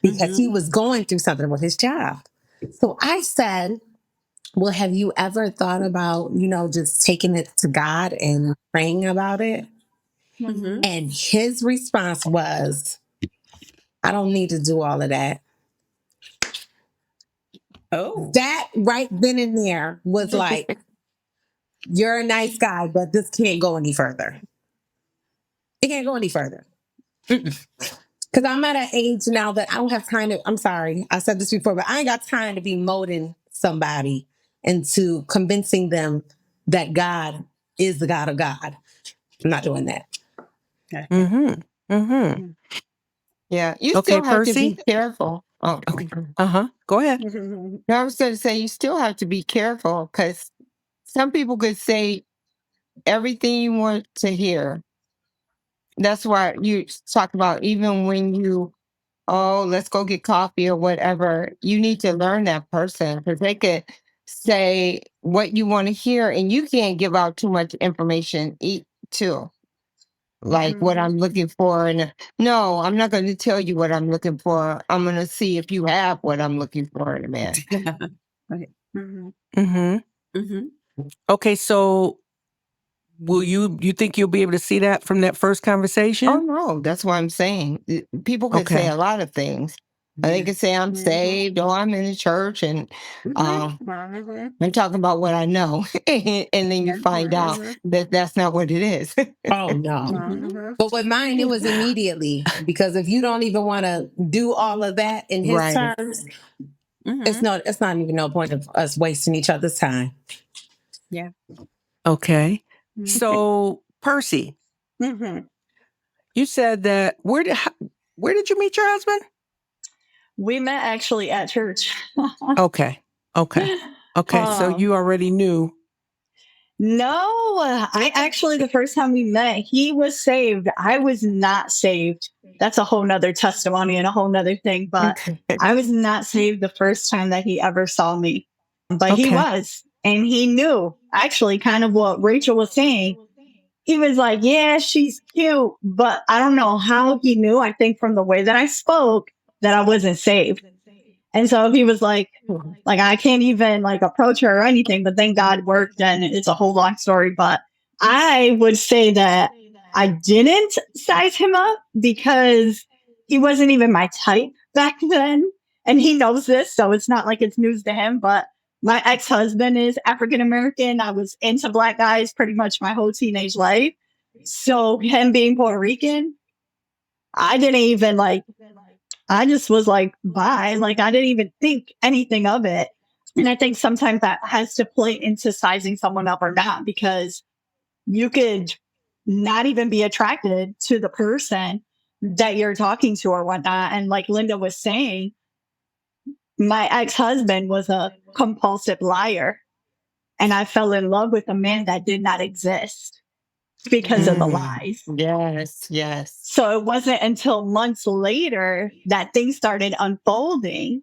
[SPEAKER 5] because he was going through something with his job. So I said, well, have you ever thought about, just taking it to God and praying about it?
[SPEAKER 2] Mhm.
[SPEAKER 5] And his response was, I don't need to do all of that.
[SPEAKER 2] Oh.
[SPEAKER 5] That right then and there was like, you're a nice guy, but this can't go any further. It can't go any further. Because I'm at an age now that I don't have time to, I'm sorry, I said this before, but I ain't got time to be molding somebody into convincing them that God is the God of God. I'm not doing that.
[SPEAKER 1] Mm-hmm. Mm-hmm.
[SPEAKER 4] Yeah. You
[SPEAKER 1] Okay,
[SPEAKER 4] still have to be
[SPEAKER 1] Percy.
[SPEAKER 4] careful. Oh,
[SPEAKER 1] Okay. Uh-huh. Go ahead.
[SPEAKER 4] no, I was going to say, you still have to be careful because some people could say everything you want to hear. That's why you talk about, even when you, oh, let's go get coffee or whatever, you need to learn that person, because they could say what you want to hear and you can't give out too much information too. Like what I'm looking for. And no, I'm not going to tell you what I'm looking for. I'm going to see if you have what I'm looking for in a man.
[SPEAKER 2] Okay. Mhm.
[SPEAKER 1] Mm-hmm.
[SPEAKER 2] Mhm.
[SPEAKER 1] Okay, so will you think you'll be able to see that from that first
[SPEAKER 4] Oh,
[SPEAKER 1] conversation?
[SPEAKER 4] no, that's what I'm saying. People could say
[SPEAKER 1] Okay.
[SPEAKER 4] a lot of things. They could say I'm saved, or I'm in the church, and I'm talking about what I know. And then you find out that that's not what it is.
[SPEAKER 5] Oh, no.
[SPEAKER 2] Mhm.
[SPEAKER 5] But with mine, it was immediately, because if you don't even want to do all of that in his
[SPEAKER 4] Right.
[SPEAKER 5] terms,
[SPEAKER 2] Mhm.
[SPEAKER 5] it's not even no point of us wasting each other's time.
[SPEAKER 2] Yeah.
[SPEAKER 1] Okay.
[SPEAKER 2] Mhm.
[SPEAKER 1] So, Percy,
[SPEAKER 2] Mhm.
[SPEAKER 1] you said that where did you meet your husband?
[SPEAKER 3] We met actually at church.
[SPEAKER 1] Okay. Okay. Okay. So
[SPEAKER 3] Um,
[SPEAKER 1] you already knew.
[SPEAKER 3] no, I actually, the first time we met, he was saved. I was not saved. That's a whole nother testimony and a whole nother thing. But I was not saved the first time that he ever saw me. But he
[SPEAKER 1] Okay.
[SPEAKER 3] was. And he knew actually kind of what Rachel was saying. he was like, yeah, she's cute. But I don't know how he knew. I think from the way that I spoke that I wasn't saved. And so he was like I can't even like approach her or anything. But then God worked and it's a whole long story. But I would say that I didn't size him up because he wasn't even my type back then. And he knows this. So it's not like it's news to him. But my ex-husband is African American. I was into Black guys pretty much my whole teenage life. So him being Puerto Rican, I didn't even I just was like, bye. Like, I didn't even think anything of it. And I think sometimes that has to play into sizing someone up or not, because you could not even be attracted to the person that you're talking to or whatnot. And like Linda was saying, my ex-husband was a compulsive liar. And I fell in love with a man that did not exist because of the lies.
[SPEAKER 4] Yes, yes.
[SPEAKER 3] So it wasn't until months later that things started unfolding.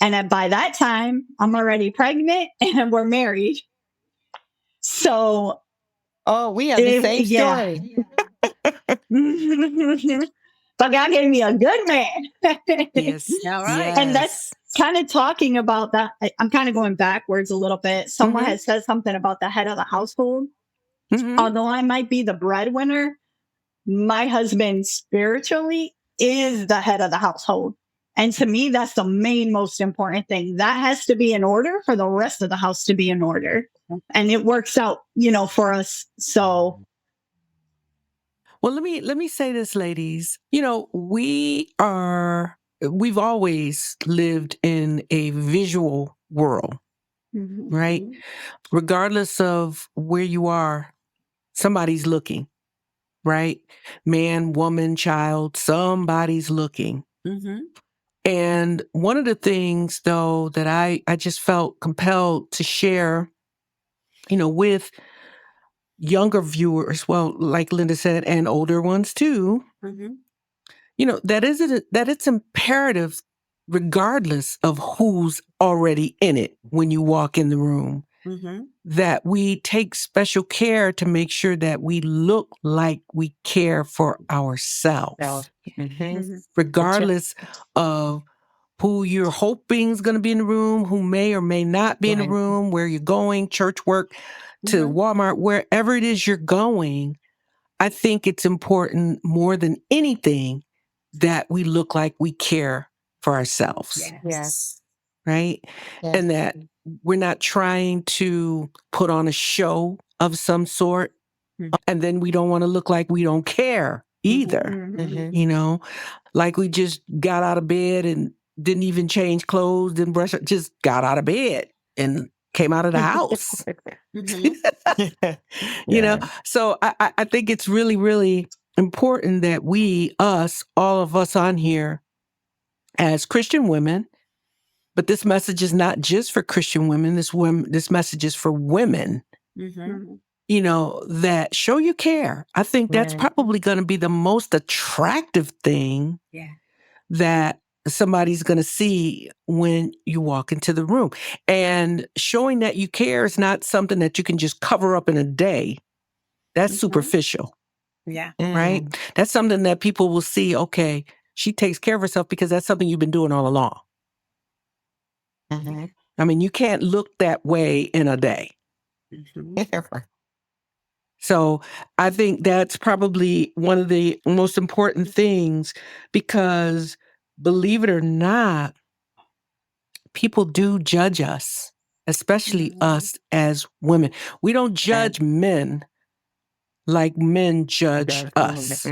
[SPEAKER 3] And by that time, I'm already pregnant and we're married. So,
[SPEAKER 4] oh, we have the same story.
[SPEAKER 3] But God gave me a good man.
[SPEAKER 1] Yes.
[SPEAKER 2] All right.
[SPEAKER 3] And that's kind of talking about that. I'm kind of going backwards a little bit. Someone has said something about the head of the household. Although I might be the breadwinner, my husband spiritually is the head of the household. And to me, that's the most important thing. That has to be in order for the rest of the house to be in order. And it works out, for us. So.
[SPEAKER 1] Well, let me say this, ladies. We've always lived in a visual world, right? Regardless of where you are, somebody's looking, right? Man, woman, child, somebody's looking. And one of the things, though, that I just felt compelled to share, with younger viewers, well, like Linda said, and older ones too, that it's imperative, regardless of who's already in it when you walk in the room, that we take special care to make sure that we look like we care for ourselves, regardless of who you're hoping is going to be in the room, who may or may not be in the room, where you're going, church, work, to Walmart, wherever it is you're going. I think it's important more than anything that we look like we care for ourselves.
[SPEAKER 4] Yes.
[SPEAKER 1] Right?
[SPEAKER 4] Yes.
[SPEAKER 1] And that we're not trying to put on a show of some sort. And then we don't want to look like we don't care either. Like we just got out of bed and didn't even change clothes, didn't brush up, just got out of bed and came out of the house. So I think it's really, really important that all of us on here as Christian women, but this message is not just for Christian women. This message is for women, that show you care. I think that's probably going to be the most attractive thing that somebody's going to see when you walk into the room. And showing that you care is not something that you can just cover up in a day. That's superficial.
[SPEAKER 2] Yeah.
[SPEAKER 1] Right? That's something that people will see, okay, she takes care of herself because that's something you've been doing all along. I mean, you can't look that way in a day. So I think that's probably one of the most important things, because believe it or not, people do judge us, especially us as women. We don't judge men like men judge us.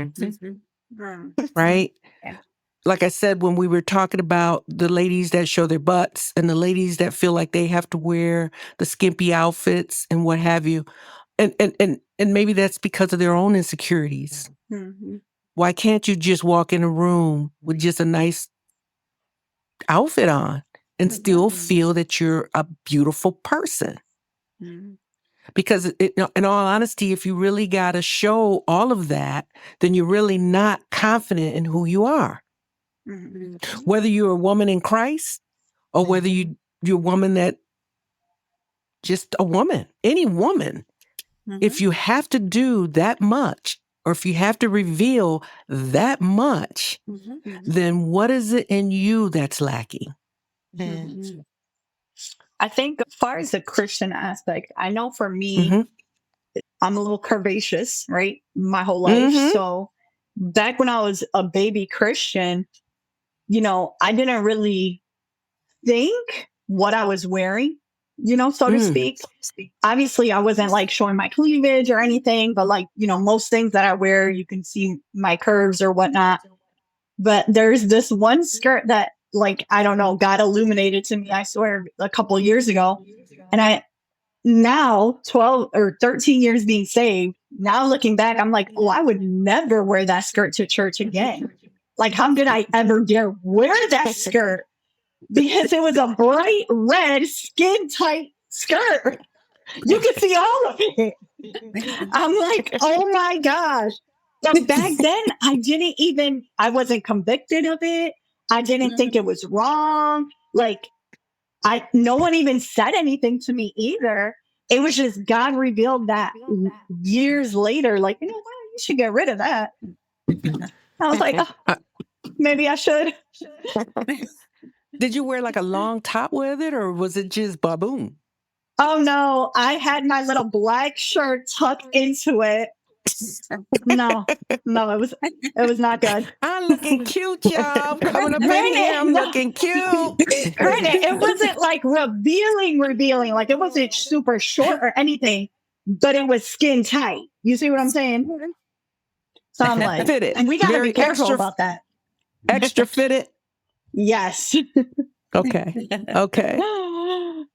[SPEAKER 1] Right?
[SPEAKER 2] Yeah.
[SPEAKER 1] Like I said, when we were talking about the ladies that show their butts and the ladies that feel like they have to wear the skimpy outfits and what have you, and maybe that's because of their own insecurities. Why can't you just walk in a room with just a nice outfit on and still feel that you're a beautiful person? Because in all honesty, if you really got to show all of that, then you're really not confident in who you are. Whether you're a woman in Christ or whether you're a woman that just a woman, any woman, if you have to do that much, or if you have to reveal that much, then what is it in you that's lacking?
[SPEAKER 3] I think as far as the Christian aspect, I know for me, I'm a little curvaceous, right? My whole life. So back when I was a baby Christian, I didn't really think what I was wearing, so to speak. Obviously, I wasn't like showing my cleavage or anything, but like, most things that I wear, you can see my curves or whatnot. But there's this one skirt that, like, I don't know, God illuminated to me, I swear, a couple of years ago. And now 12 or 13 years being saved, now looking back, I'm like, oh, I would never wear that skirt to church again. Like, how did I ever dare wear that skirt? Because it was a bright red, skin tight skirt. You could see all of it. I'm like, oh my gosh. But back then, I wasn't convicted of it. I didn't think it was wrong. Like, no one even said anything to me either. It was just God revealed that years later, like, you should get rid of that. I was like, oh, maybe I should.
[SPEAKER 1] Did you wear like a long top with it, or was it just baboon?
[SPEAKER 3] Oh no, I had my little black shirt tucked into it. No, it was not good.
[SPEAKER 1] I'm looking cute, y'all. Coming up in here, I'm looking cute.
[SPEAKER 3] Granted, it wasn't like revealing. Like, it wasn't super short or anything, but it was skin tight. You see what I'm saying? So I'm like,
[SPEAKER 1] fitted.
[SPEAKER 3] And we gotta be careful about that.
[SPEAKER 1] Extra fitted.
[SPEAKER 3] Yes.
[SPEAKER 1] Okay.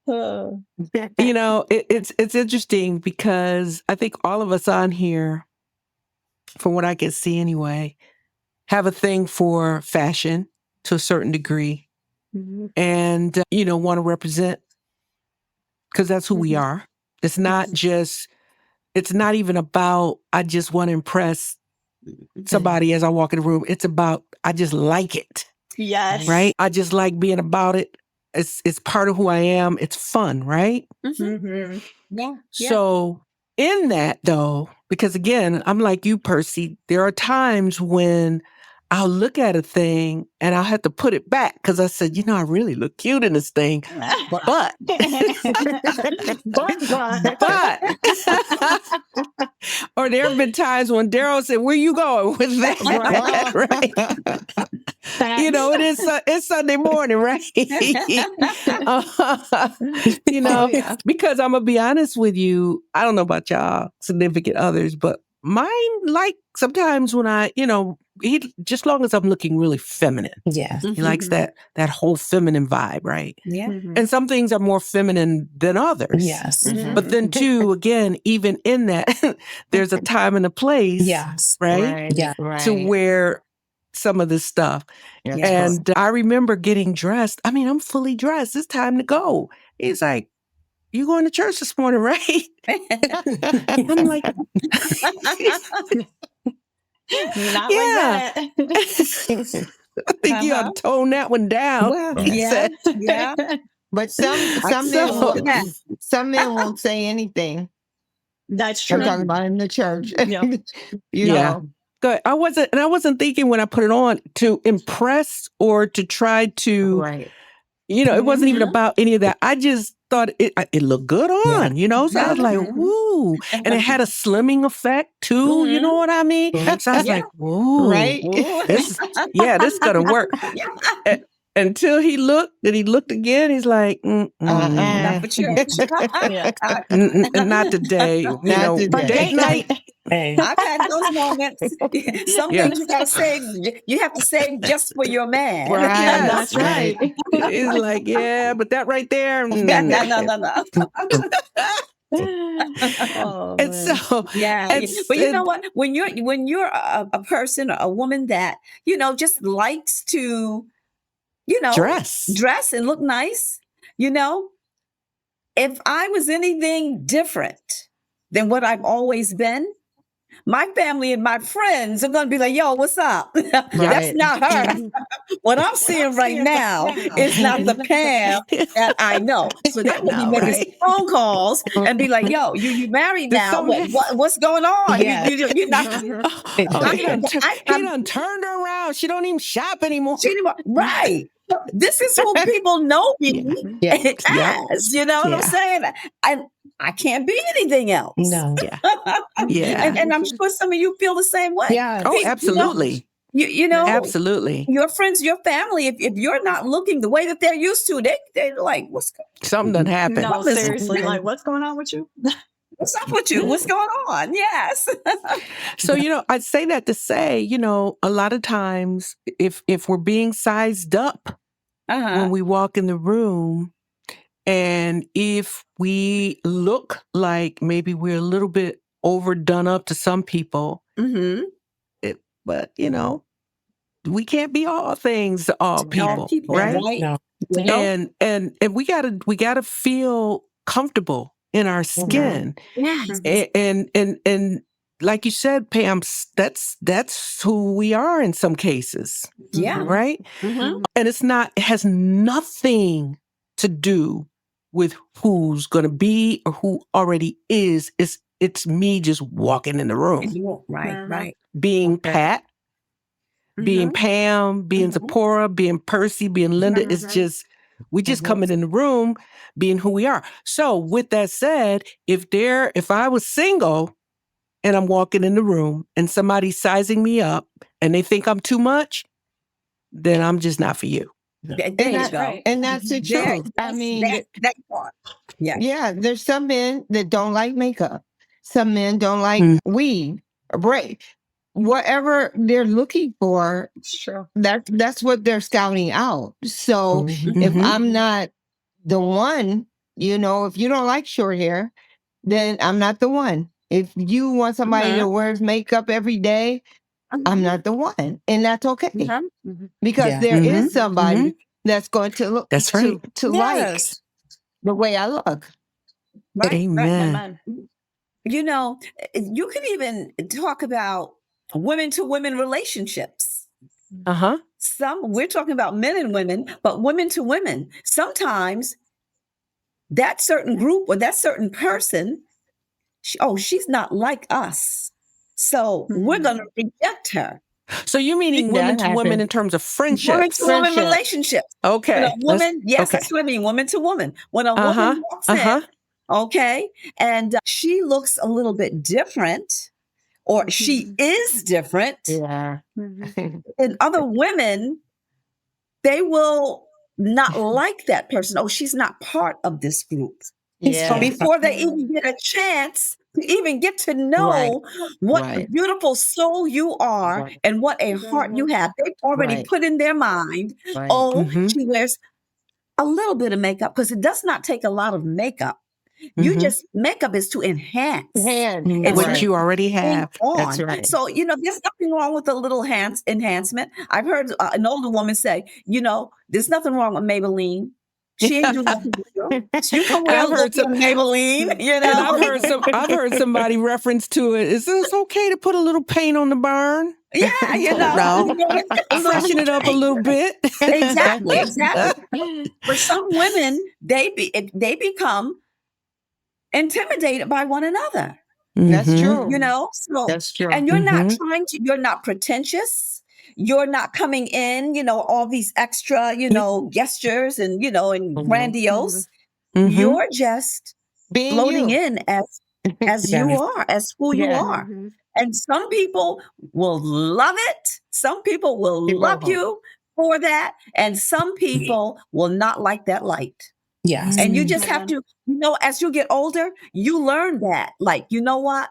[SPEAKER 1] It's interesting because I think all of us on here, from what I can see anyway, have a thing for fashion to a certain degree, and want to represent, because that's who we are. It's not even about I just want to impress somebody as I walk in the room. It's about I just like it.
[SPEAKER 3] Yes.
[SPEAKER 1] Right? I just like being about it. It's part of who I am. It's fun, right?
[SPEAKER 2] Yeah.
[SPEAKER 1] So in that, though, because again, I'm like you, Percy, there are times when I'll look at a thing and I'll have to put it back because I said, I really look cute in this thing. But or there have been times when Daryl said, "Where you going with that?" Right? It's Sunday morning, right? Because I'm gonna be honest with you, I don't know about y'all significant others, but mine, like, sometimes when he, just long as I'm looking really feminine.
[SPEAKER 5] Yeah.
[SPEAKER 1] He likes that whole feminine vibe, right?
[SPEAKER 2] Yeah.
[SPEAKER 1] And some things are more feminine than others.
[SPEAKER 5] Yes.
[SPEAKER 1] But then too, again, even in that, there's a time and a place,
[SPEAKER 5] Yes.
[SPEAKER 1] right?
[SPEAKER 5] Yeah.
[SPEAKER 1] To wear some of this stuff. And I remember getting dressed. I mean, I'm fully dressed. It's time to go. He's like, "You going to church this morning, right?" I'm like,
[SPEAKER 3] not like that.
[SPEAKER 1] I think you ought to tone that one down.
[SPEAKER 2] Well, yeah.
[SPEAKER 4] But some men won't say anything.
[SPEAKER 3] That's true.
[SPEAKER 4] I'm talking about in the church.
[SPEAKER 1] You know. Good. I wasn't thinking when I put it on to impress or to try to, it wasn't even about any of that. I just thought it looked good on, so I was like, woo. And it had a slimming effect too, you know what I mean? So I was like, whoa,
[SPEAKER 4] right?
[SPEAKER 1] This is going to work. Until he looked again, he's like,
[SPEAKER 2] Not for church.
[SPEAKER 1] not today. Date night.
[SPEAKER 2] I've had those moments. Some things you gotta save. You have to save just for your man.
[SPEAKER 1] Right.
[SPEAKER 3] That's right.
[SPEAKER 1] He's like, but that right there.
[SPEAKER 2] No.
[SPEAKER 3] And
[SPEAKER 2] so, but you know what? When you're a person, a woman that just likes to, dress and look nice, if I was anything different than what I've always been, my family and my friends are going to be like, yo, what's up? That's
[SPEAKER 4] Right.
[SPEAKER 2] not her. What I'm seeing right now is not the Pam that I know. So they're going to be
[SPEAKER 1] know,
[SPEAKER 2] making
[SPEAKER 1] right?
[SPEAKER 2] some phone calls and be like, yo, you married
[SPEAKER 1] Did
[SPEAKER 2] now.
[SPEAKER 1] something
[SPEAKER 2] What's going on?
[SPEAKER 5] Yeah.
[SPEAKER 2] You're not.
[SPEAKER 1] Oh, he done
[SPEAKER 2] I'm
[SPEAKER 1] turned her around. She don't even shop anymore.
[SPEAKER 2] right. This is who people know me
[SPEAKER 4] Yeah.
[SPEAKER 2] as. You know what I'm
[SPEAKER 1] Yeah.
[SPEAKER 2] saying? And I can't be anything else.
[SPEAKER 5] No.
[SPEAKER 1] Yeah. Yeah.
[SPEAKER 2] And I'm sure some of you feel the same way.
[SPEAKER 5] Yeah.
[SPEAKER 1] Oh,
[SPEAKER 2] Hey,
[SPEAKER 1] absolutely.
[SPEAKER 2] you know,
[SPEAKER 1] Absolutely.
[SPEAKER 2] your friends, your family, if you're not looking the way that they're used to, they're like,
[SPEAKER 1] Something done happened.
[SPEAKER 3] No,
[SPEAKER 2] What is-
[SPEAKER 3] seriously, like what's going on with you?
[SPEAKER 2] what's up with you? What's going on? Yes.
[SPEAKER 1] So, I'd say that to say, a lot of times if we're being sized up when we walk in the room, and if we look like maybe we're a little bit overdone up to some people,
[SPEAKER 2] Mm-hmm.
[SPEAKER 1] but we can't be all things to all people, right?
[SPEAKER 5] No.
[SPEAKER 1] And we gotta feel comfortable in our skin.
[SPEAKER 2] Yes.
[SPEAKER 1] And like you said, Pam, that's who we are in some cases,
[SPEAKER 2] Yeah.
[SPEAKER 1] right?
[SPEAKER 2] Mm-hmm.
[SPEAKER 1] And it has nothing to do with who's going to be or who already is. It's me just walking in the room,
[SPEAKER 2] Right.
[SPEAKER 1] being Pat, being
[SPEAKER 2] Mhm.
[SPEAKER 1] Pam, being Zipporah, being Percy, being Linda. It's just, we just coming in the room, being who we are. So with that said, if I was single and I'm walking in the room and somebody's sizing me up and they think I'm too much, then I'm just not for you.
[SPEAKER 2] There you go.
[SPEAKER 3] Right.
[SPEAKER 4] And that's the truth. I mean,
[SPEAKER 2] that part. Yeah.
[SPEAKER 4] yeah, there's some men that don't like makeup. Some men don't like weave or braid. Whatever they're looking for,
[SPEAKER 3] Sure.
[SPEAKER 4] that's what they're scouting out. So if
[SPEAKER 1] Mhm.
[SPEAKER 4] I'm not the one, if you don't like short hair, then I'm not the one. If you want somebody that wears makeup every day, I'm not the one. And that's okay. Because
[SPEAKER 5] Yeah.
[SPEAKER 4] there is
[SPEAKER 1] Mhm.
[SPEAKER 4] somebody that's going to look
[SPEAKER 1] That's right.
[SPEAKER 4] to like
[SPEAKER 5] Yes.
[SPEAKER 4] the way I look.
[SPEAKER 2] Right.
[SPEAKER 1] Amen.
[SPEAKER 3] Amen.
[SPEAKER 2] You can even talk about women to women relationships.
[SPEAKER 1] Uh-huh.
[SPEAKER 2] We're talking about men and women, but women to women. Sometimes that certain group or that certain person, she's not like us. So we're going to reject her.
[SPEAKER 1] So you meaning
[SPEAKER 4] That
[SPEAKER 1] women to women
[SPEAKER 4] happens.
[SPEAKER 1] in terms of
[SPEAKER 2] Women
[SPEAKER 1] friendships?
[SPEAKER 2] to women
[SPEAKER 4] Friendship.
[SPEAKER 2] relationships. When
[SPEAKER 1] Okay.
[SPEAKER 2] a woman, yes,
[SPEAKER 1] okay.
[SPEAKER 2] that's what I mean, woman to woman. When a
[SPEAKER 1] Uh-huh.
[SPEAKER 2] woman walks
[SPEAKER 1] Uh-huh.
[SPEAKER 2] in, okay, and she looks a little bit different, or she is different,
[SPEAKER 4] Yeah.
[SPEAKER 2] and other women, they will not like that person. Oh, she's not part of this group.
[SPEAKER 4] Yeah.
[SPEAKER 2] Before they even get a chance to even get to know what a
[SPEAKER 4] Right.
[SPEAKER 2] beautiful soul you are
[SPEAKER 4] Right.
[SPEAKER 2] and what a heart you have, they've already
[SPEAKER 4] Right.
[SPEAKER 2] put in their mind,
[SPEAKER 4] Right.
[SPEAKER 2] oh,
[SPEAKER 1] Mhm.
[SPEAKER 2] she wears a little bit of makeup, because it does not take a lot of makeup.
[SPEAKER 1] Mhm.
[SPEAKER 2] Makeup is to enhance.
[SPEAKER 4] Hand.
[SPEAKER 1] What
[SPEAKER 4] Right.
[SPEAKER 1] you already
[SPEAKER 2] Thing
[SPEAKER 1] have.
[SPEAKER 2] on.
[SPEAKER 4] That's right.
[SPEAKER 2] So, there's nothing wrong with a little enhancement. I've heard an older woman say, there's nothing wrong with Maybelline. She ain't do nothing to you. You can wear a
[SPEAKER 1] I've
[SPEAKER 2] little
[SPEAKER 1] heard
[SPEAKER 2] bit of Maybelline,
[SPEAKER 1] And I've heard somebody reference to it. Is this okay to put a little paint on the burn?
[SPEAKER 2] Yeah,
[SPEAKER 1] No. Freshen it up a little bit.
[SPEAKER 2] Exactly. For some women, they become intimidated by one another.
[SPEAKER 4] That's
[SPEAKER 1] Mhm.
[SPEAKER 4] true.
[SPEAKER 2] So,
[SPEAKER 4] That's true.
[SPEAKER 2] and you're not
[SPEAKER 1] Mhm.
[SPEAKER 2] you're not pretentious. You're not coming in, all these extra, gestures and, and grandiose.
[SPEAKER 1] Mhm.
[SPEAKER 2] You're just
[SPEAKER 4] Being
[SPEAKER 2] floating
[SPEAKER 4] you.
[SPEAKER 2] in as you are, as who you
[SPEAKER 4] Yeah.
[SPEAKER 2] are. And some people will love it. Some people will
[SPEAKER 4] People
[SPEAKER 2] love
[SPEAKER 4] won't.
[SPEAKER 2] you for that. And some people will not like that light.
[SPEAKER 5] Yes.
[SPEAKER 2] And you just have to, as you get older, you learn that. Like, you know what?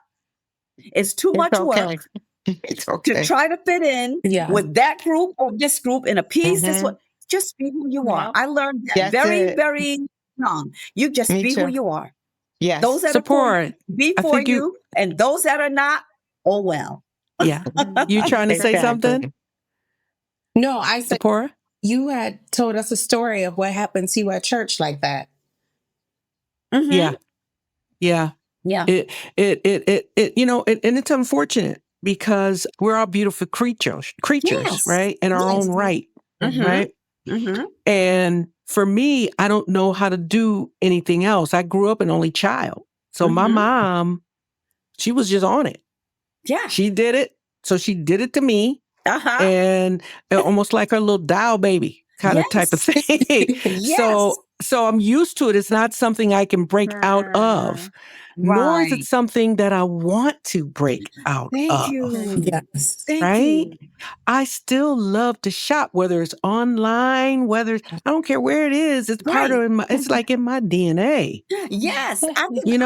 [SPEAKER 2] It's too much
[SPEAKER 4] It's okay.
[SPEAKER 2] work
[SPEAKER 4] It's
[SPEAKER 2] to
[SPEAKER 4] okay.
[SPEAKER 2] try to fit in
[SPEAKER 5] Yeah.
[SPEAKER 2] with that group or this group and appease this
[SPEAKER 4] Mhm.
[SPEAKER 2] one. Just be who you are.
[SPEAKER 3] Yep.
[SPEAKER 2] I learned that
[SPEAKER 4] That's
[SPEAKER 2] very,
[SPEAKER 4] it.
[SPEAKER 2] very young. You just
[SPEAKER 4] Me
[SPEAKER 2] be who
[SPEAKER 4] too.
[SPEAKER 2] you are.
[SPEAKER 4] Yes.
[SPEAKER 2] Those that are for you,
[SPEAKER 1] Support.
[SPEAKER 2] be
[SPEAKER 1] I
[SPEAKER 2] for
[SPEAKER 1] think
[SPEAKER 2] you, and those that are not, oh well.
[SPEAKER 1] Yeah. You trying to say something,
[SPEAKER 4] Exactly.
[SPEAKER 5] No, I said
[SPEAKER 1] Zipporah?
[SPEAKER 5] you had told us a story of what happened to you at church like that.
[SPEAKER 2] Mhm.
[SPEAKER 1] Yeah. Yeah.
[SPEAKER 2] Yeah.
[SPEAKER 1] And it's unfortunate because we're all beautiful creatures,
[SPEAKER 2] Yes.
[SPEAKER 1] right? In our own right,
[SPEAKER 2] Mhm.
[SPEAKER 1] right?
[SPEAKER 2] Mm-hmm.
[SPEAKER 1] And for me, I don't know how to do anything else. I grew up an only child. So my mom, she was just on it.
[SPEAKER 2] Yeah.
[SPEAKER 1] She did it. So she did it to me.
[SPEAKER 2] Uh-huh.
[SPEAKER 1] And almost like her little doll baby kind of type of thing.
[SPEAKER 2] Yes.
[SPEAKER 1] So I'm used to it. It's not something I can break out of, nor is it
[SPEAKER 2] Right.
[SPEAKER 1] something that I want to break out
[SPEAKER 2] Thank
[SPEAKER 1] of.
[SPEAKER 2] you.
[SPEAKER 5] Yes.
[SPEAKER 2] Thank
[SPEAKER 1] Right?
[SPEAKER 2] you.
[SPEAKER 1] I still love to shop, whether it's online, I don't care where it is. It's part
[SPEAKER 2] Right.
[SPEAKER 1] of it's like in my DNA.
[SPEAKER 2] Yes. I can
[SPEAKER 1] I
[SPEAKER 2] relate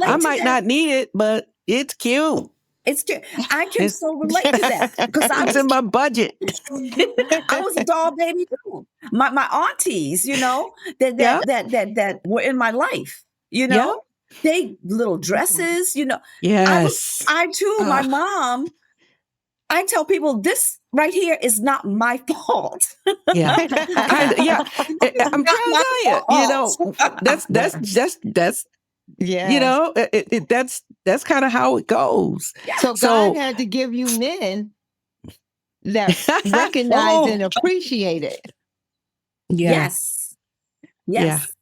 [SPEAKER 2] to
[SPEAKER 1] might
[SPEAKER 2] that.
[SPEAKER 1] not need it, but it's cute.
[SPEAKER 2] It's true. I can
[SPEAKER 1] It's,
[SPEAKER 2] so relate to that because
[SPEAKER 1] it's in my budget.
[SPEAKER 2] I was a doll baby too. My aunties, that
[SPEAKER 1] Yep.
[SPEAKER 2] that were in my life,
[SPEAKER 1] Yep.
[SPEAKER 2] they little dresses,
[SPEAKER 1] Yes.
[SPEAKER 2] I too, my
[SPEAKER 1] Ugh.
[SPEAKER 2] mom, I tell people this right here is not my fault.
[SPEAKER 1] Yeah. Yeah. I'm trying to tell you, that's
[SPEAKER 4] Yes.
[SPEAKER 1] that's kind of how it goes.
[SPEAKER 4] So God had to give you men that recognize and appreciate it.
[SPEAKER 2] Yes. Yes.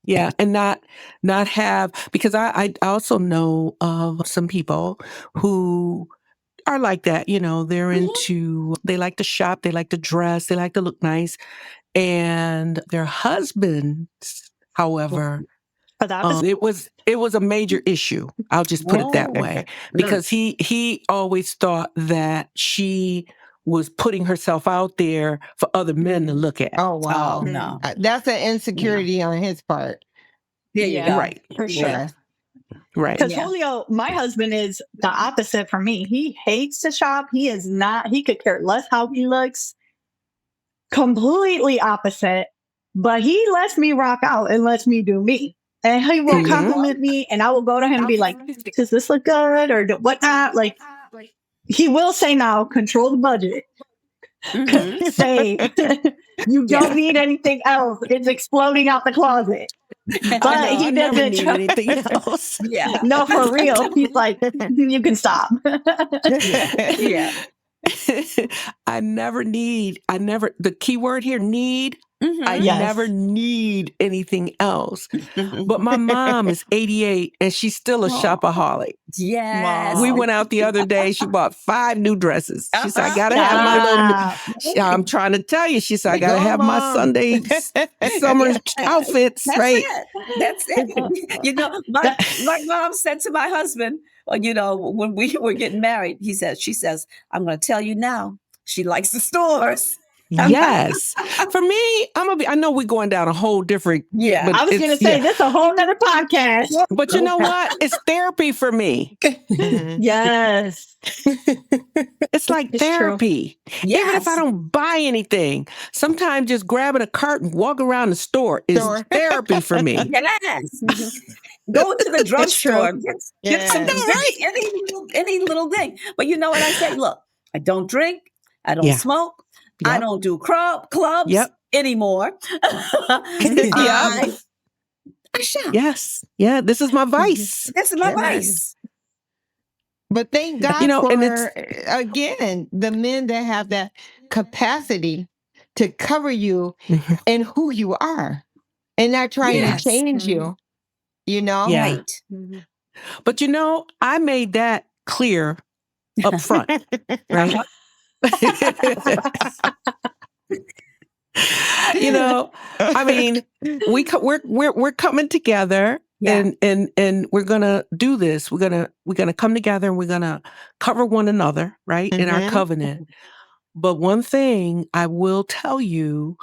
[SPEAKER 1] Yeah. And not have, because I also know of some people who are like that. They're they like to shop, they like to dress, they like to look nice. And their husbands, however, it was a major issue. I'll just put it that way, because he always thought that she was putting herself out there for other men to look at.
[SPEAKER 4] Oh, wow.
[SPEAKER 2] Oh no.
[SPEAKER 4] That's an insecurity on his part.
[SPEAKER 2] There you go.
[SPEAKER 1] Right.
[SPEAKER 3] For sure.
[SPEAKER 4] Yes.
[SPEAKER 1] Right.
[SPEAKER 3] Because Julio, my husband, is the opposite for me. He hates to shop. He is not, he could care less how he looks. Completely opposite. But he lets me rock out and lets me do me. And he will compliment me, and I will go to him and be like, does this look good or whatnot? Like, he will say now, control the budget. Say, you don't need anything else. It's exploding out the closet. But he doesn't
[SPEAKER 1] need anything else.
[SPEAKER 2] Yeah.
[SPEAKER 3] No, for real. He's like, you can stop.
[SPEAKER 2] Yeah.
[SPEAKER 1] The key word here, need. I
[SPEAKER 3] Yes.
[SPEAKER 1] never need anything else. But my mom is 88 and she's still a shopaholic.
[SPEAKER 2] Yes.
[SPEAKER 1] We went out the other day. She bought 5 new dresses. She said, I got to have my little, I'm trying to tell you, she said, I got to have my Sunday summer outfits,
[SPEAKER 2] That's
[SPEAKER 1] right?
[SPEAKER 2] it. That's it. My mom said to my husband, when we were getting married, she says, I'm going to tell you now, she likes the stores.
[SPEAKER 1] Yes. For me, I know we're going down a whole different.
[SPEAKER 2] Yeah.
[SPEAKER 3] I was going to say, this is a whole nother podcast.
[SPEAKER 1] But you know what? It's therapy for me.
[SPEAKER 3] Yes.
[SPEAKER 1] It's like therapy.
[SPEAKER 2] Yes.
[SPEAKER 1] Even if I don't buy anything, sometimes just grabbing a cart and walk around the store is therapy for me.
[SPEAKER 2] Yes. Go to the drugstore. Get some any little thing. But you know what I say? Look, I don't drink. I don't smoke.
[SPEAKER 1] Yep.
[SPEAKER 2] I don't do clubs anymore. I shop.
[SPEAKER 1] Yes. Yeah. This is my vice.
[SPEAKER 2] This is my vice.
[SPEAKER 4] But thank God for, again, the men that have that capacity to cover you and who you are and not trying to change you,
[SPEAKER 1] Yeah.
[SPEAKER 2] Right.
[SPEAKER 1] But I made that clear up front, right? I mean, we're coming together, and we're gonna do this. We're gonna come together, and we're gonna cover one another, right, in our covenant. But one thing I will tell you,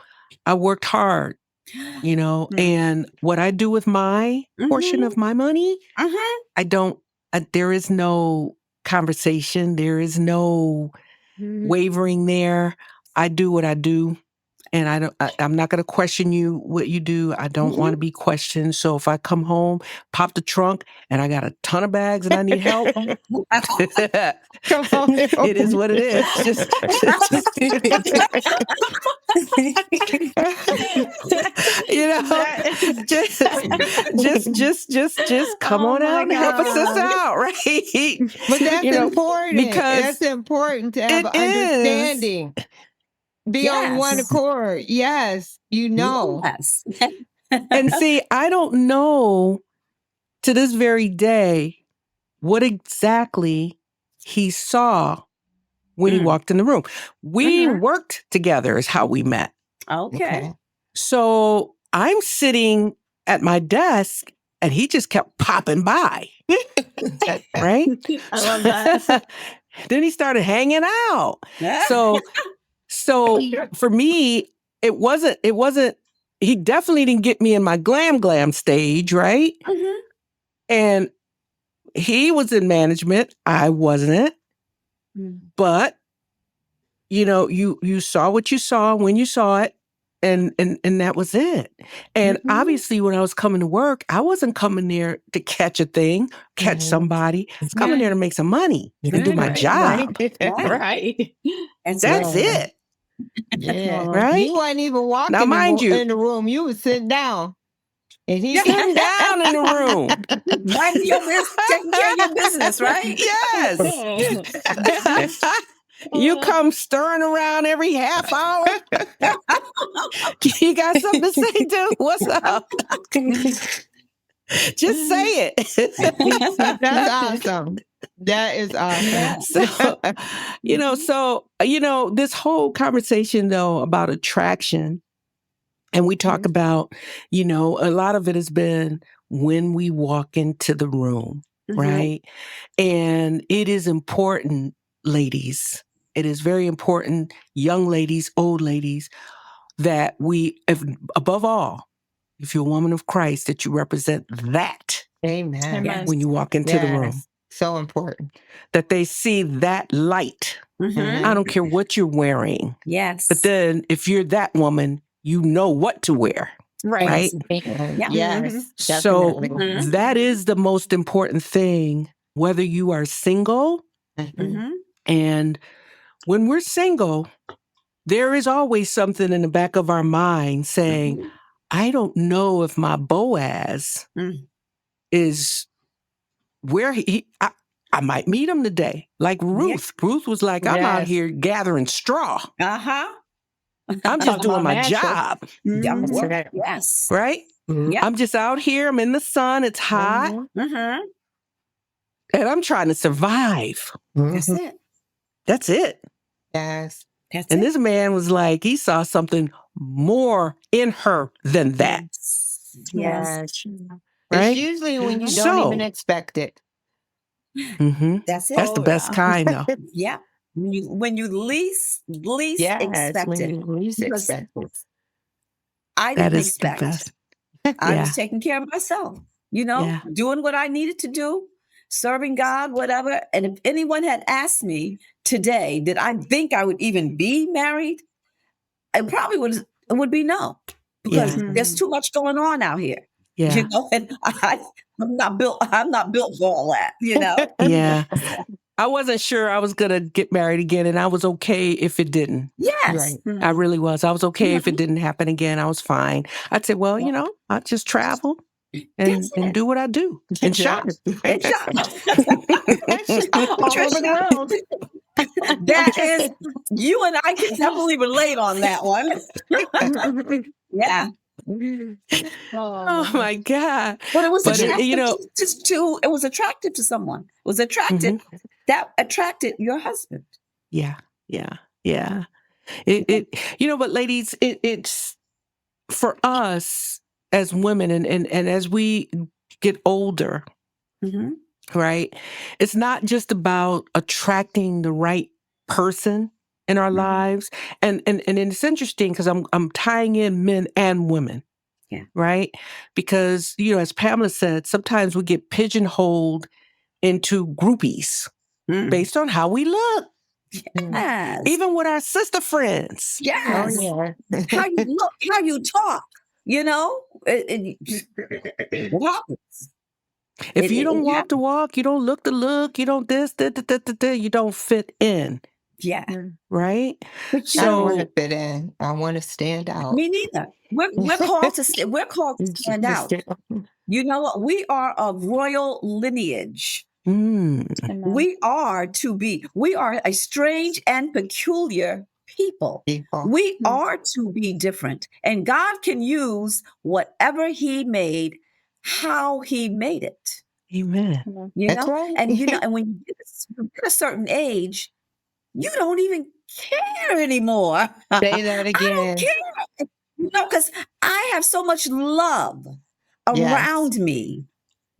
[SPEAKER 1] I worked hard, and what I do with my portion of my money, I don't. There is no conversation. There is no wavering there. I do what I do, and I'm not going to question you what you do. I don't want to be questioned. So if I come home, pop the trunk, and I got a ton of bags and I need help, it is what it is. You know,
[SPEAKER 3] That is-
[SPEAKER 1] just come
[SPEAKER 3] Oh
[SPEAKER 1] on
[SPEAKER 3] my
[SPEAKER 1] out and help a sister
[SPEAKER 3] God.
[SPEAKER 1] out, right?
[SPEAKER 4] But that's
[SPEAKER 1] You know,
[SPEAKER 4] important.
[SPEAKER 1] because
[SPEAKER 4] That's important to have
[SPEAKER 1] it
[SPEAKER 4] an
[SPEAKER 1] is.
[SPEAKER 4] understanding. Be on one
[SPEAKER 2] Yes.
[SPEAKER 4] accord. Yes, you know.
[SPEAKER 2] Yes.
[SPEAKER 1] And see, I don't know to this very day what exactly he saw when he walked in the room. We worked together is how we met.
[SPEAKER 2] Okay.
[SPEAKER 1] So I'm sitting at my desk and he just kept popping by. Right?
[SPEAKER 3] I love that.
[SPEAKER 1] Then he started hanging out. So for me, it wasn't, he definitely didn't get me in my glam stage, right?
[SPEAKER 2] Mhm.
[SPEAKER 1] And he was in management. I wasn't. But, you know, you saw what you saw when you saw it. And that was it. And obviously, when I was coming to work, I wasn't coming there to catch a thing, catch somebody. I was coming there to make some money and do my job.
[SPEAKER 3] Right.
[SPEAKER 1] That's it.
[SPEAKER 4] Yeah.
[SPEAKER 1] Right?
[SPEAKER 4] You wasn't even walking
[SPEAKER 1] Now, mind you,
[SPEAKER 4] in the room. You was sitting down. And he's
[SPEAKER 1] sitting down in the room.
[SPEAKER 2] Minding your business, taking care of your business, right?
[SPEAKER 1] Yes. You come stirring around every half hour. You got something to say, dude? What's up? Just say it.
[SPEAKER 4] That's awesome. That is awesome.
[SPEAKER 1] This whole conversation, though, about attraction, and we talk about, a lot of it has been when we walk into the room, right? And it is important, ladies. It is very important, young ladies, old ladies, that above all, if you're a woman of Christ, that you represent that.
[SPEAKER 4] Amen.
[SPEAKER 1] When you walk into the room.
[SPEAKER 4] So important.
[SPEAKER 1] That they see that light. I don't care what you're wearing.
[SPEAKER 2] Yes.
[SPEAKER 1] But then if you're that woman, you know what to wear. Right?
[SPEAKER 2] Yeah.
[SPEAKER 4] Yes.
[SPEAKER 1] So that is the most important thing, whether you are single. And when we're single, there is always something in the back of our mind saying, I don't know if my Boaz is where I might meet him today. Like Ruth. Yeah. Ruth was like, I'm out here gathering straw. I'm just doing my job.
[SPEAKER 2] Yes.
[SPEAKER 1] Right? I'm just out here. I'm in the sun. It's hot. And I'm trying to survive.
[SPEAKER 2] That's it.
[SPEAKER 1] That's it.
[SPEAKER 4] Yes.
[SPEAKER 1] And this man was like, he saw something more in her than that.
[SPEAKER 2] Yes.
[SPEAKER 1] Right?
[SPEAKER 4] It's usually when you don't even expect it.
[SPEAKER 1] That's it. That's the best kind, though.
[SPEAKER 2] Yeah. When you least expect it.
[SPEAKER 4] Least expect it.
[SPEAKER 2] I didn't expect. I was taking care of myself, doing what I needed to do, serving God, whatever. And if anyone had asked me today, did I think I would even be married? It probably would be no, because there's too much going on out here.
[SPEAKER 1] Yeah.
[SPEAKER 2] And I'm not built for all that,
[SPEAKER 1] Yeah. I wasn't sure I was going to get married again, and I was okay if it didn't.
[SPEAKER 2] Yes.
[SPEAKER 1] I really was. I was okay if it didn't happen again. I was fine. I'd say, well, I'll just travel and do what I do and shop.
[SPEAKER 3] All over the world.
[SPEAKER 2] That is, you and I can definitely relate on that one. Yeah.
[SPEAKER 1] Oh my God.
[SPEAKER 2] But it was it was attractive to someone. It was attractive. That attracted your husband.
[SPEAKER 1] Yeah. But ladies, it's for us as women and as we get older, right? It's not just about attracting the right person in our lives. And it's interesting because I'm tying in men and women.
[SPEAKER 2] Yeah.
[SPEAKER 1] Right? Because, as Pamela said, sometimes we get pigeonholed into groupies based on how we look.
[SPEAKER 2] Yes.
[SPEAKER 1] Even with our sister friends.
[SPEAKER 2] Yes.
[SPEAKER 4] Oh, yeah.
[SPEAKER 2] How you look, how you talk, what happens?
[SPEAKER 1] If you don't walk the walk, you don't look the look, you don't you don't fit in.
[SPEAKER 2] Yeah.
[SPEAKER 1] right?
[SPEAKER 2] But
[SPEAKER 4] I don't want
[SPEAKER 1] So
[SPEAKER 4] to fit in. I want to stand out.
[SPEAKER 2] me neither. We're called to we're called to stand out. You know what? We are of royal lineage.
[SPEAKER 1] mm,
[SPEAKER 2] We are a strange and peculiar people. We are to be different. And God can use whatever He made, how He made it.
[SPEAKER 1] amen.
[SPEAKER 2] You
[SPEAKER 4] That's
[SPEAKER 2] know?
[SPEAKER 4] right.
[SPEAKER 2] And and when you get a certain age, you don't even care anymore.
[SPEAKER 4] Say that
[SPEAKER 2] I don't
[SPEAKER 4] again.
[SPEAKER 2] care. Because I have so much love
[SPEAKER 4] Yes.
[SPEAKER 2] around me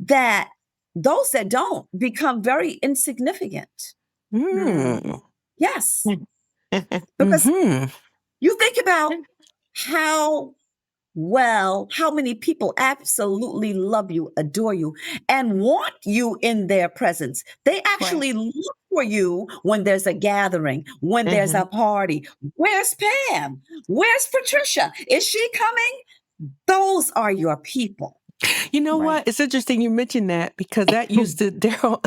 [SPEAKER 2] that those that don't become very insignificant.
[SPEAKER 1] Mm,
[SPEAKER 2] Yes. Because
[SPEAKER 1] hmm
[SPEAKER 2] you think about how many people absolutely love you, adore you, and want you in their presence. They actually look for you when there's a gathering, when there's a party. Where's Pam? Where's Patricia? Is she coming? Those are your people.
[SPEAKER 1] You know what? It's interesting you mentioned that because that used to Daryl.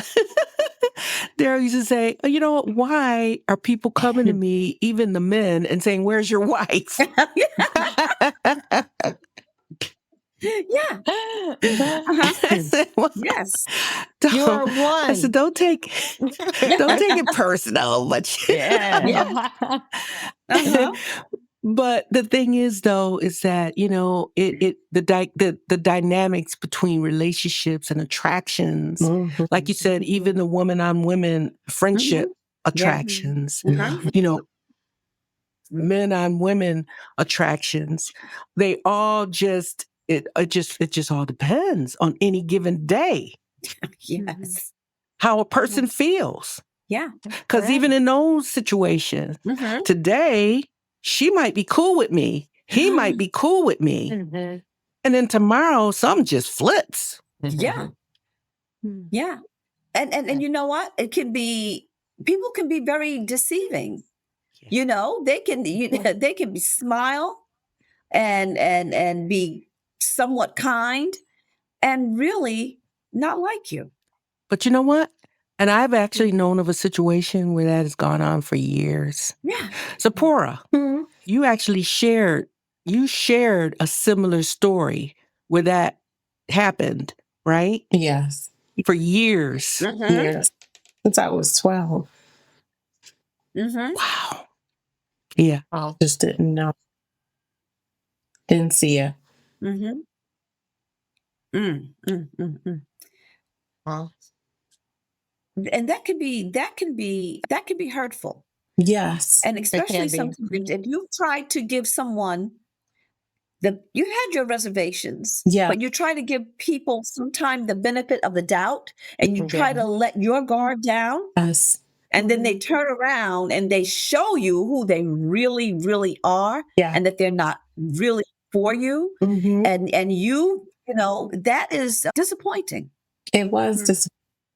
[SPEAKER 1] Daryl used to say, "Oh, you know what? Why are people coming to me, even the men, and saying, 'Where's your wife?'"
[SPEAKER 2] Yeah.
[SPEAKER 1] I said, well,
[SPEAKER 2] Yes.
[SPEAKER 4] You are
[SPEAKER 1] I said,
[SPEAKER 4] one.
[SPEAKER 1] don't take it personal, but
[SPEAKER 4] Yeah.
[SPEAKER 2] Uh-huh.
[SPEAKER 1] but the thing is, though, is that the dynamics between relationships and attractions, like you said, even the woman on women friendship attractions, men on women attractions, they all it just all depends on any given day
[SPEAKER 2] Yes.
[SPEAKER 1] how a person feels.
[SPEAKER 2] Yeah.
[SPEAKER 1] Because even in those situations, today, she might be cool with me. He might be cool with me. And then tomorrow, something just flips.
[SPEAKER 2] Yeah. Yeah. And you know what? People can be very deceiving. They can they can be smile and be somewhat kind and really not like you.
[SPEAKER 1] But you know what? And I've actually known of a situation where that has gone on for years.
[SPEAKER 2] Yeah.
[SPEAKER 1] Zipporah, you actually shared a similar story where that happened, right?
[SPEAKER 5] Yes.
[SPEAKER 1] For years.
[SPEAKER 5] Years. Since I was 12.
[SPEAKER 1] Wow. Yeah.
[SPEAKER 5] Just didn't know. Didn't see it.
[SPEAKER 4] Well,
[SPEAKER 2] And that can be hurtful.
[SPEAKER 5] Yes.
[SPEAKER 2] And
[SPEAKER 4] it
[SPEAKER 2] especially
[SPEAKER 4] can be.
[SPEAKER 2] sometimes if you've tried to give someone you had your reservations,
[SPEAKER 5] Yeah.
[SPEAKER 2] but you try to give people sometimes the benefit of the doubt and you try to let your guard down,
[SPEAKER 5] Yes.
[SPEAKER 2] and then they turn around and they show you who they really, really are,
[SPEAKER 5] Yeah.
[SPEAKER 2] and that they're not really for you. And that is disappointing.
[SPEAKER 5] It was just,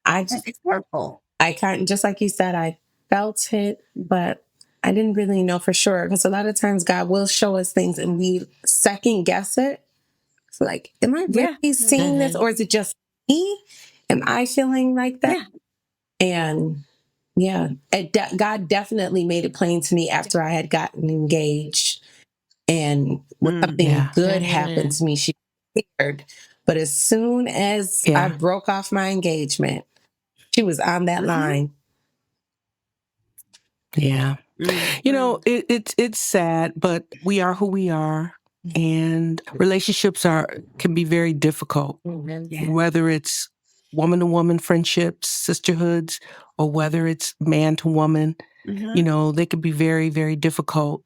[SPEAKER 2] It's hurtful.
[SPEAKER 5] I kind just like you said, I felt it, but I didn't really know for sure because a lot of times God will show us things and we second guess it. It's like, am I really seeing this, or is it just me? Am I feeling like that? And God definitely made it plain to me after I had gotten engaged, and when something good happened to me, she cared. But as soon as I broke off my engagement, she was on that line.
[SPEAKER 1] Yeah. It's sad, but we are who we are. And relationships can be very difficult, whether it's woman to woman friendships, sisterhoods, or whether it's man to woman. They can be very, very difficult.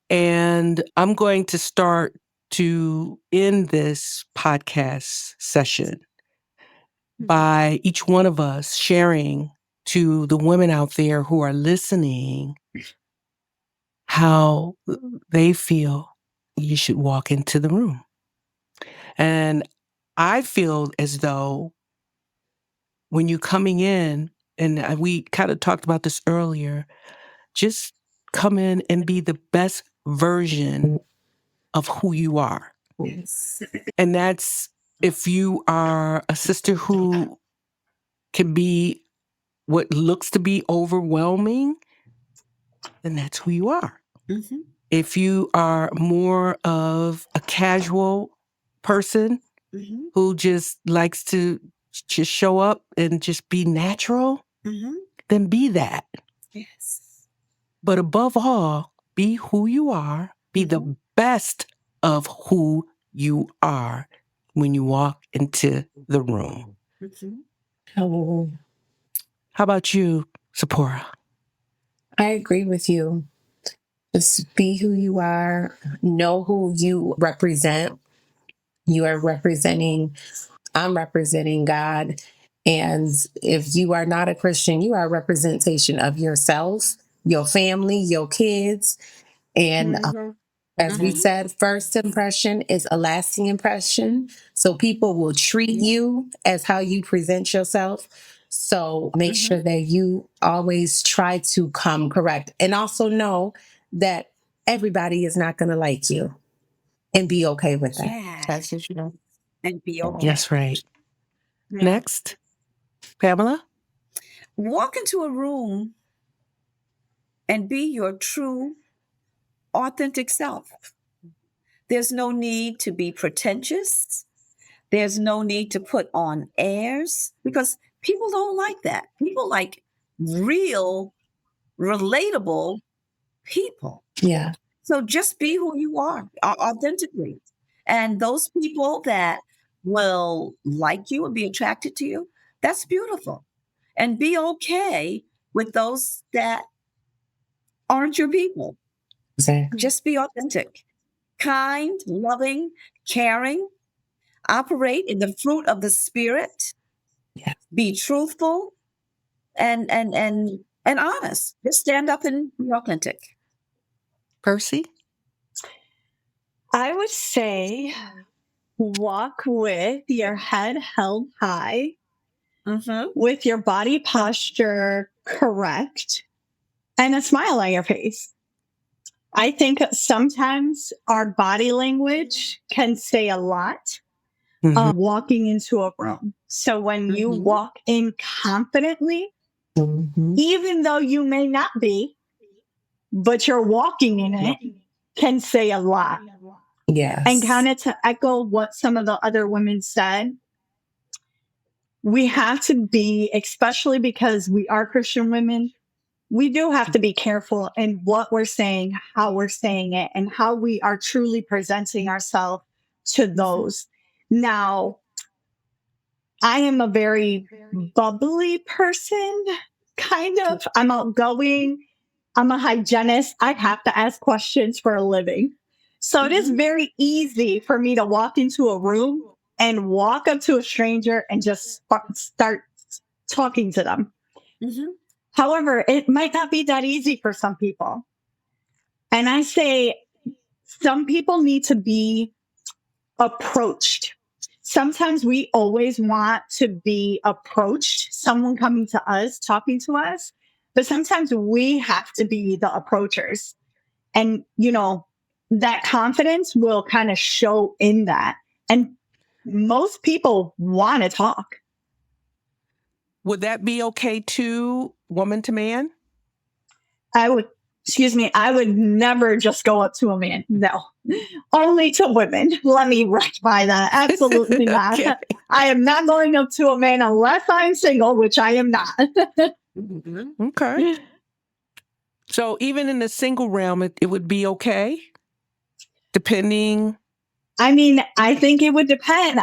[SPEAKER 1] And I'm going to start to end this podcast session by each one of us sharing to the women out there who are listening how they feel you should walk into the room. And I feel as though when you're coming in, and we kind of talked about this earlier, just come in and be the best version of who you are.
[SPEAKER 5] Yes.
[SPEAKER 1] And that's if you are a sister who can be what looks to be overwhelming, then that's who you are.
[SPEAKER 2] Mm-hmm.
[SPEAKER 1] If you are more of a casual person
[SPEAKER 2] Mm-hmm.
[SPEAKER 1] who just likes to just show up and just be natural,
[SPEAKER 2] Mm-hmm.
[SPEAKER 1] then be that.
[SPEAKER 2] Yes.
[SPEAKER 1] But above all, be who you are. Be the best of who you are when you walk into the room.
[SPEAKER 2] Mm-hmm.
[SPEAKER 5] Oh,
[SPEAKER 1] How about you, Zipporah?
[SPEAKER 5] I agree with you. Just be who you are. Know who you represent. You are representing, I'm representing God. And if you are not a Christian, you are a representation of yourself, your family, your kids. And as we said, first impression is a lasting impression. So people will treat you as how you present yourself. So make sure that you always try to come correct. And also know that everybody is not going to like you, and be okay with that.
[SPEAKER 2] Yeah.
[SPEAKER 4] That's what you know.
[SPEAKER 2] And be okay.
[SPEAKER 1] Yes, right. Next, Pamela?
[SPEAKER 2] Walk into a room and be your true, authentic self. There's no need to be pretentious. There's no need to put on airs because people don't like that. People like real, relatable people.
[SPEAKER 5] Yeah.
[SPEAKER 2] So just be who you are authentically. And those people that will like you and be attracted to you, that's beautiful. And be okay with those that aren't your people.
[SPEAKER 5] Exactly.
[SPEAKER 2] Just be authentic, kind, loving, caring, operate in the fruit of the spirit,
[SPEAKER 5] Yeah.
[SPEAKER 2] be truthful and honest. Just stand up and be authentic.
[SPEAKER 1] Percy?
[SPEAKER 3] I would say walk with your head held high,
[SPEAKER 2] Mm-hmm.
[SPEAKER 3] with your body posture correct, and a smile on your face. I think sometimes our body language can say a lot walking into a room. So when you walk in confidently, even though you may not be, but you're walking in it, can say a lot.
[SPEAKER 5] Yes.
[SPEAKER 3] And kind of to echo what some of the other women said, we have to be, especially because we are Christian women, we do have to be careful in what we're saying, how we're saying it, and how we are truly presenting ourselves to those. Now, I am a very bubbly person, kind of. I'm outgoing. I'm a hygienist. I have to ask questions for a living. So it is very easy for me to walk into a room and walk up to a stranger and just start talking to them. However, it might not be that easy for some people. And I say some people need to be approached. Sometimes we always want to be approached, someone coming to us, talking to us, but sometimes we have to be the approachers. And, you know, that confidence will kind of show in that. And most people want to talk.
[SPEAKER 1] Would that be okay too, woman to man?
[SPEAKER 3] I would never just go up to a man. No, only to women. Let me rectify that. Absolutely not.
[SPEAKER 1] Okay.
[SPEAKER 3] I am not going up to a man unless I'm single, which I am not.
[SPEAKER 1] Okay. So even in the single realm, it would be okay, depending.
[SPEAKER 3] I mean, I think it would depend.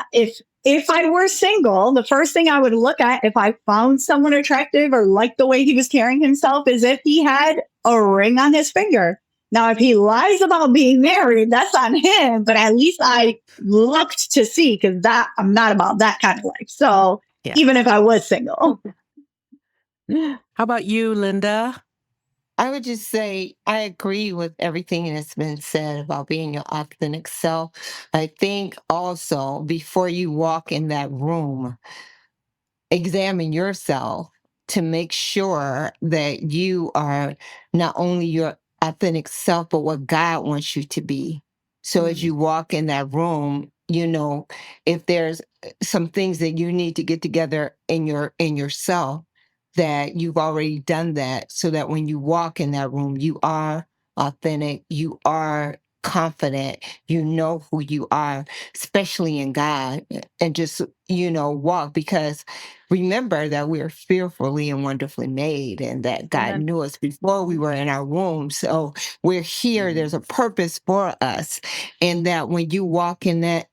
[SPEAKER 3] If I were single, the first thing I would look at if I found someone attractive or liked the way he was carrying himself is if he had a ring on his finger. Now, if he lies about being married, that's on him, but at least I looked to see because I'm not about that kind of life. So even if I was single.
[SPEAKER 1] How about you, Linda?
[SPEAKER 4] I would just say I agree with everything that's been said about being your authentic self. I think also before you walk in that room, examine yourself to make sure that you are not only your authentic self, but what God wants you to be. So as you walk in that room, you know, if there's some things that you need to get together in yourself, that you've already done that, so that when you walk in that room, you are authentic, you are confident, you know who you are, especially in God, and just, walk, because remember that we're fearfully and wonderfully made, and that God
[SPEAKER 3] Amen.
[SPEAKER 4] knew us before we were in our womb. So we're here. There's a purpose for us. And that when you walk in that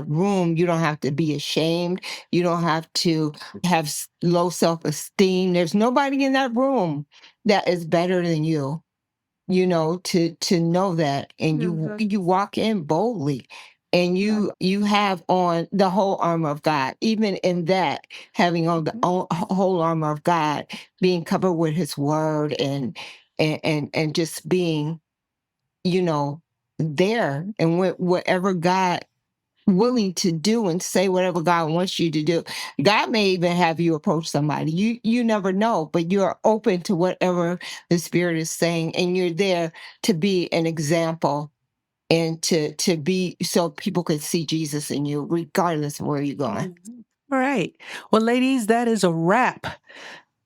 [SPEAKER 4] room, you don't have to be ashamed. You don't have to have low self-esteem. There's nobody in that room that is better than you. To know that, and you walk in boldly, and you have on the whole armor of God. Even in that, having on the whole armor of God, being covered with His Word, and just being, there, and whatever God willing to do and say whatever God wants you to do. God may even have you approach somebody. You never know, but you're open to whatever the Spirit is saying, and you're there to be an example, and to be, so people can see Jesus in you, regardless of where you're going.
[SPEAKER 1] All right. Well, ladies, that is a wrap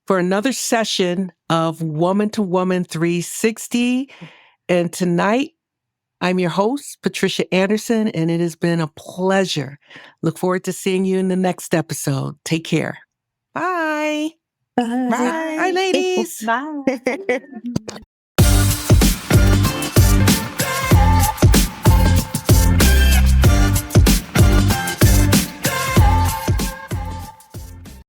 [SPEAKER 1] for another session of Woman to Woman 360. And tonight, I'm your host, Patricia Anderson, and it has been a pleasure. Look forward to seeing you in the next episode. Take care. Bye.
[SPEAKER 4] Bye.
[SPEAKER 1] Bye, ladies.
[SPEAKER 3] Bye.